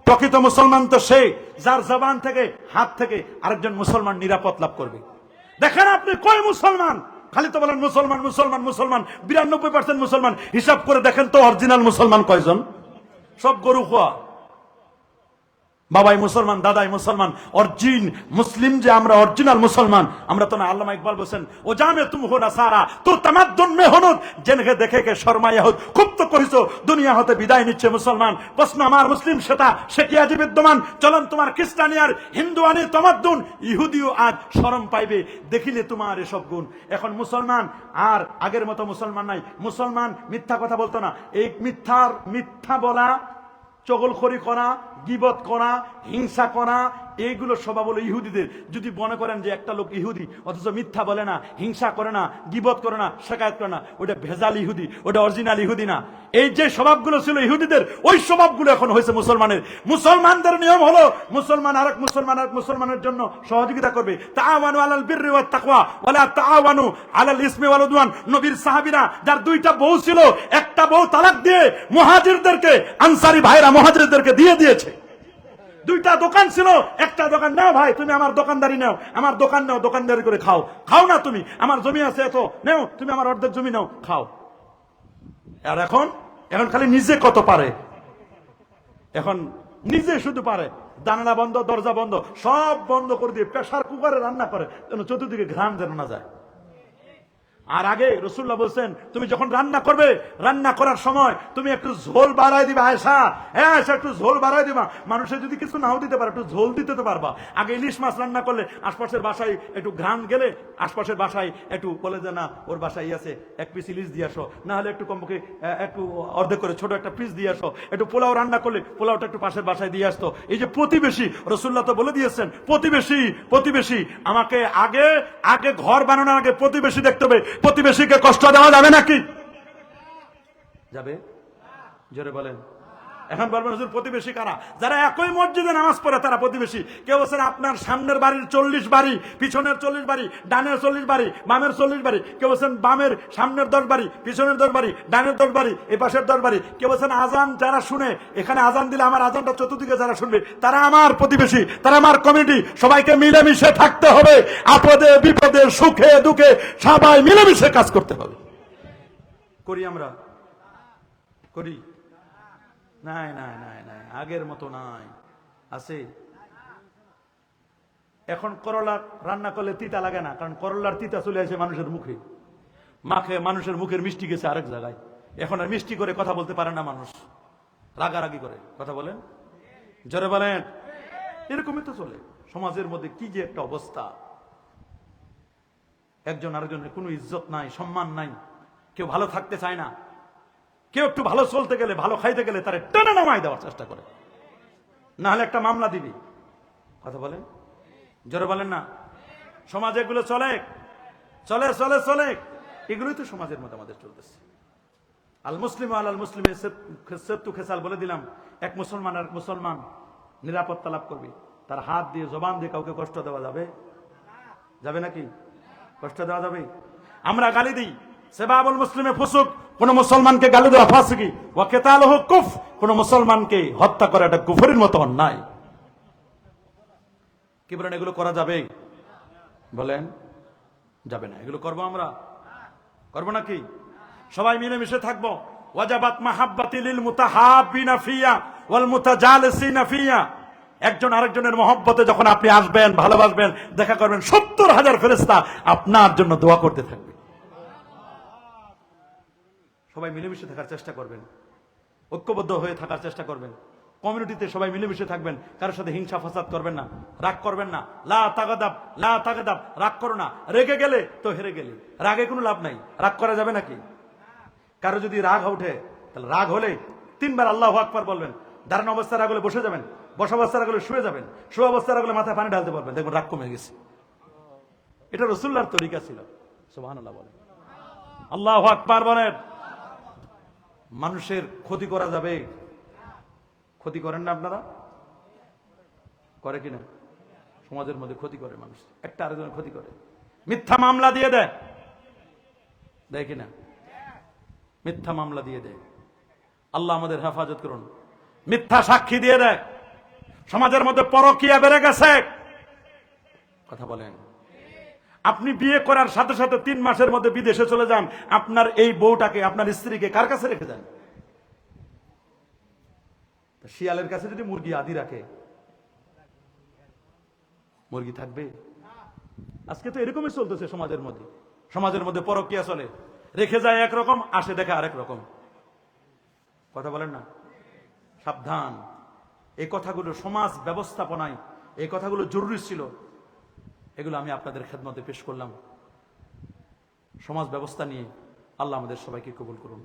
প্রকৃত মুসলমান তো সে যার জবান থেকে হাত থেকে আরেকজন মুসলমান নিরাপদ লাভ করবে। দেখেন আপনি কয় মুসলমান, খালি তো বলেন মুসলমান মুসলমান মুসলমান, 92% মুসলমান। হিসাব করে দেখেন তো অরিজিনাল মুসলমান কয়জন? সব গরু খোয়া। বাবাই মুসলমান, দাদাই মুসলমান, অরিজিন মুসলিম যে আমরা অরিজিনাল মুসলমান আমরা তো না। আল্লামা ইকবাল বলেন, ও জামে তুম হো না সারা তো তামাদ্দুন মে হনুদ, জেনকে দেখে কে শর্মায় হুদ, খুব তো কইছো দুনিয়া হতে বিদায় নিচ্ছে মুসলমান। প্রশ্ন আমার মুসলিম সেটা সে কি আজ বিদ্যমান? চলন তোমার খ্রিস্টানিয়ার হিন্দুয়ানির তামাদ্দুন, ইহুদিও আজ শরম পাইবে দেখিলে তোমার এসব গুণ। এখন মুসলমান আর আগের মতো মুসলমান নাই। মুসলমান মিথ্যা কথা বলতো না। এই মিথ্যা বলা, চগলখড়ি করা, গীবত করা, হিংসা করা, এইগুলো স্বভাব হলো ইহুদিদের। যদি মনে করেন যে একটা লোক ইহুদি অথচ মিথ্যা বলে না, হিংসা করে না, গীবত করে না, শেখায়ত করে না, ওটা ভেজাল ইহুদি, ওটা অরিজিনাল ইহুদি না। এই যে স্বভাবগুলো ছিল ইহুদিদের, ওই স্বভাবগুলো এখন হয়েছে মুসলমানের। মুসলমানদের নিয়ম হলো মুসলমান আরেক মুসলমানের জন্য সহযোগিতা করবে। তাআওয়ানু আলাল বিররি ওয়াত তাকওয়া ওয়ালা তাআওয়ানু আলাল ইসমি ওয়াল উদওয়ান। নবীর সাহাবীরা যার দুইটা বউ ছিল, একটা বউ তালাক দিয়ে মুহাজিরদেরকে, আনসারী ভাইরা মুহাজিরদেরকে দিয়ে দিয়েছে। দুইটা দোকান ছিল, একটা দোকান নাও ভাই তুমি আমার দোকানদারি নাও, আমার দোকান নাও, দোকানদারি করে খাও। খাও না তুমি, আমার জমি আছে এত, নাও তুমি আমার অর্ধেক জমি নাও, খাও। আর এখন খালি নিজে কত পারে, এখন নিজে শুধু পারে। জানালা বন্ধ, দরজা বন্ধ, সব বন্ধ করে দিয়ে প্রেসার কুকারে রান্না করে যেন চতুর্দিকে ঘ্রাণ যেন না যায়। আর আগে রাসূলুল্লাহ বলছেন, তুমি যখন রান্না করবে, রান্না করার সময় তুমি একটু ঝোল বাড়াই দিবা। আয়েশা, হ্যাঁ আয়েশা, একটু ঝোল বাড়াই দিবা। মানুষের যদি কিছু নাও দিতে পারে, একটু ঝোল দিতে তো পারবা। আগে ইলিশ মাছ রান্না করলে আশপাশের বাসায় একটু ঘ্রাণ গেলে আশপাশের বাসায় একটু বলে যে না ওর বাসায় আছে, এক পিস ইলিশ দিয়ে আসো, না হলে একটু কমপক্ষে একটু অর্ধেক করে ছোট একটা পিস দিয়ে আসো। একটু পোলাও রান্না করলে পোলাওটা একটু পাশের বাসায় দিয়ে আসতো। এই যে প্রতিবেশী, রাসূলুল্লাহ তো বলে দিয়েছেন প্রতিবেশী আমাকে আগে ঘর বানানোর আগে প্রতিবেশী দেখতে হবে। প্রতিবেশীকে কষ্ট দেওয়া যাবে নাকি? যাবে? জোরে বলেন। এখন বলবেন হুজুর প্রতিবেশী কারা? যারা একই মসজিদে নামাজ পড়ে তারা প্রতিবেশী। কেউ বলছেন আপনার সামনের বাড়ির 40 বাড়ি, পিছনের 40 বাড়ি, ডানের 40 বাড়ি, বামের 40 বাড়ি। কেউ বলছেন বামের সামনের 10 বাড়ি, পিছনের 10 বাড়ি, ডানের 10 বাড়ি, এ পাশের 10 বাড়ি। কেউ বলছেন আজান যারা শুনে, এখানে আজান দিলে আমার আজানটা চতুর্দিকে যারা শুনবে তারা আমার প্রতিবেশী, তারা আমার কমিটি। সবাইকে মিলেমিশে থাকতে হবে, আপদে বিপদে সুখে দুঃখে সবাই মিলেমিশে কাজ করতে হবে। করি আমরা? করি? নাই, আগের মতো নাই। আছে? এখন করলা রান্না করলে তিতা লাগে না, কারণ করলার তিতা চলে আসে মানুষের মুখে, মানুষের মুখের মিষ্টি গেছে আরেক জায়গায়। এখন আর মিষ্টি করে কথা বলতে পারে না মানুষ, রাগারাগি করে কথা বলেন। জোরে বলেন। এরকমই তো চলে সমাজের মধ্যে। কি যে একটা অবস্থা, একজন আরেকজনের কোনো ইজ্জত নাই, সম্মান নাই, কেউ ভালো থাকতে চায় না। কেউ একটু ভালো চলতে গেলে, ভালো খাইতে গেলে তারে টেনে নামাই দেওয়ার চেষ্টা করে, না হলে একটা মামলা দিবি। কথা বলেন, জোরে বলেন না। সমাজে এগুলো চলে, এগুলোই তো সমাজের মধ্যে আমাদের চলতেছে। আল মুসলিম আল মুসলিমের সেতু খেসাল বলে দিলাম। এক মুসলমান আর মুসলমান নিরাপত্তা লাভ করবে। তার হাত দিয়ে, জবান দিয়ে কাউকে কষ্ট দেওয়া যাবে নাকি? কষ্ট দেওয়া যাবে? আমরা গালি দিই, সেবাবুল মুসলিমে ফুসুক, কোন মুসলমানকে গালি দেওয়া ফাসিকি, ওয়া কিতালুহু কুফ, কোন মুসলমানকে হত্যা করা এটা কুফরের মতো অন্যায়। কি বলেন, এগুলো করা যাবে? বলেন যাবে না। এগুলো করবো আমরা? করবো নাকি? সবাই মিলেমিশে থাকবো। ওয়াজাবাত মাহাব্বাতি লিল মুতাহাব্বিনা ফিয়া ওয়াল মুতাজালিসিনা ফিয়া। একজন আরেকজনের মহব্বতে যখন আপনি আসবেন, ভালোবাসবেন, দেখা করবেন, 70,000 ফেরেশতা আপনার জন্য দোয়া করতে থাকবে। সবাই মিলেমিশে থাকার চেষ্টা করবেন, ঐক্যবদ্ধ হয়ে থাকার চেষ্টা করবেন। কমিউনিটিতে সবাই মিলেমিশে থাকবেন, কারোর সাথে হিংসা ফাসাদ করবেন না, রাগ করবেন না। লা তাগাদাব, রাগ করো না। রেগে গেলে তো হেরে গেলে, রাগে কোনো লাভ নাই। রাগ করা যাবে নাকি? কারো যদি রাগ ওঠে, তাহলে রাগ হলে 3 বার আল্লাহু আকবার বলবেন। দাঁড়ানো অবস্থায় রাগ হলে বসে যাবেন, বসা অবস্থায় রাগ হলে শুয়ে যাবেন, শুয়ে অবস্থায় রাগ হলে মাথায় পানি ঢালতে পারবেন, দেখবেন রাগ কমে গেছে। এটা রাসূলুল্লাহর তরিকা ছিল। সুবহানাল্লাহ বলেন, আল্লাহু আকবার বলেন। মানুষের ক্ষতি করা যাবে? ক্ষতি করেন না আপনারা? করে কিনা? সমাজের মধ্যে ক্ষতি করে মানুষ, একটা আরেকজনের ক্ষতি করে। মিথ্যা মামলা দিয়ে দেয় কিনা? মিথ্যা মামলা দিয়ে দেয়। আল্লাহ আমাদের হেফাজত করুন। মিথ্যা সাক্ষী দিয়ে দেয়। সমাজের মধ্যে পরকীয়া বেড়ে গেছে। কথা বলেন। আপনি বিয়ে করার সাথে সাথে 3 মাসের মধ্যে বিদেশে চলে যান, আপনার এই বউটাকে, আপনার স্ত্রীকে কার কাছে রেখে যান? শিয়ালের কাছে যদি মুরগি আদি রাখে, মুরগি থাকবে? আজকে তো এরকমই চলতেছে সমাজের মধ্যে। সমাজের মধ্যে পরকীয়া চলে, রেখে যায় একরকম, আসে দেখে আরেক রকম। কথা বলেন না? সাবধান। এই কথাগুলো সমাজ ব্যবস্থাপনায়, এই কথাগুলো জরুরি ছিল। এগুলো আমি আপনাদের খেদমতে পেশ করলাম। সমাজ ব্যবস্থা নিয়ে আল্লাহ আমাদের সবাইকে কবুল করুন।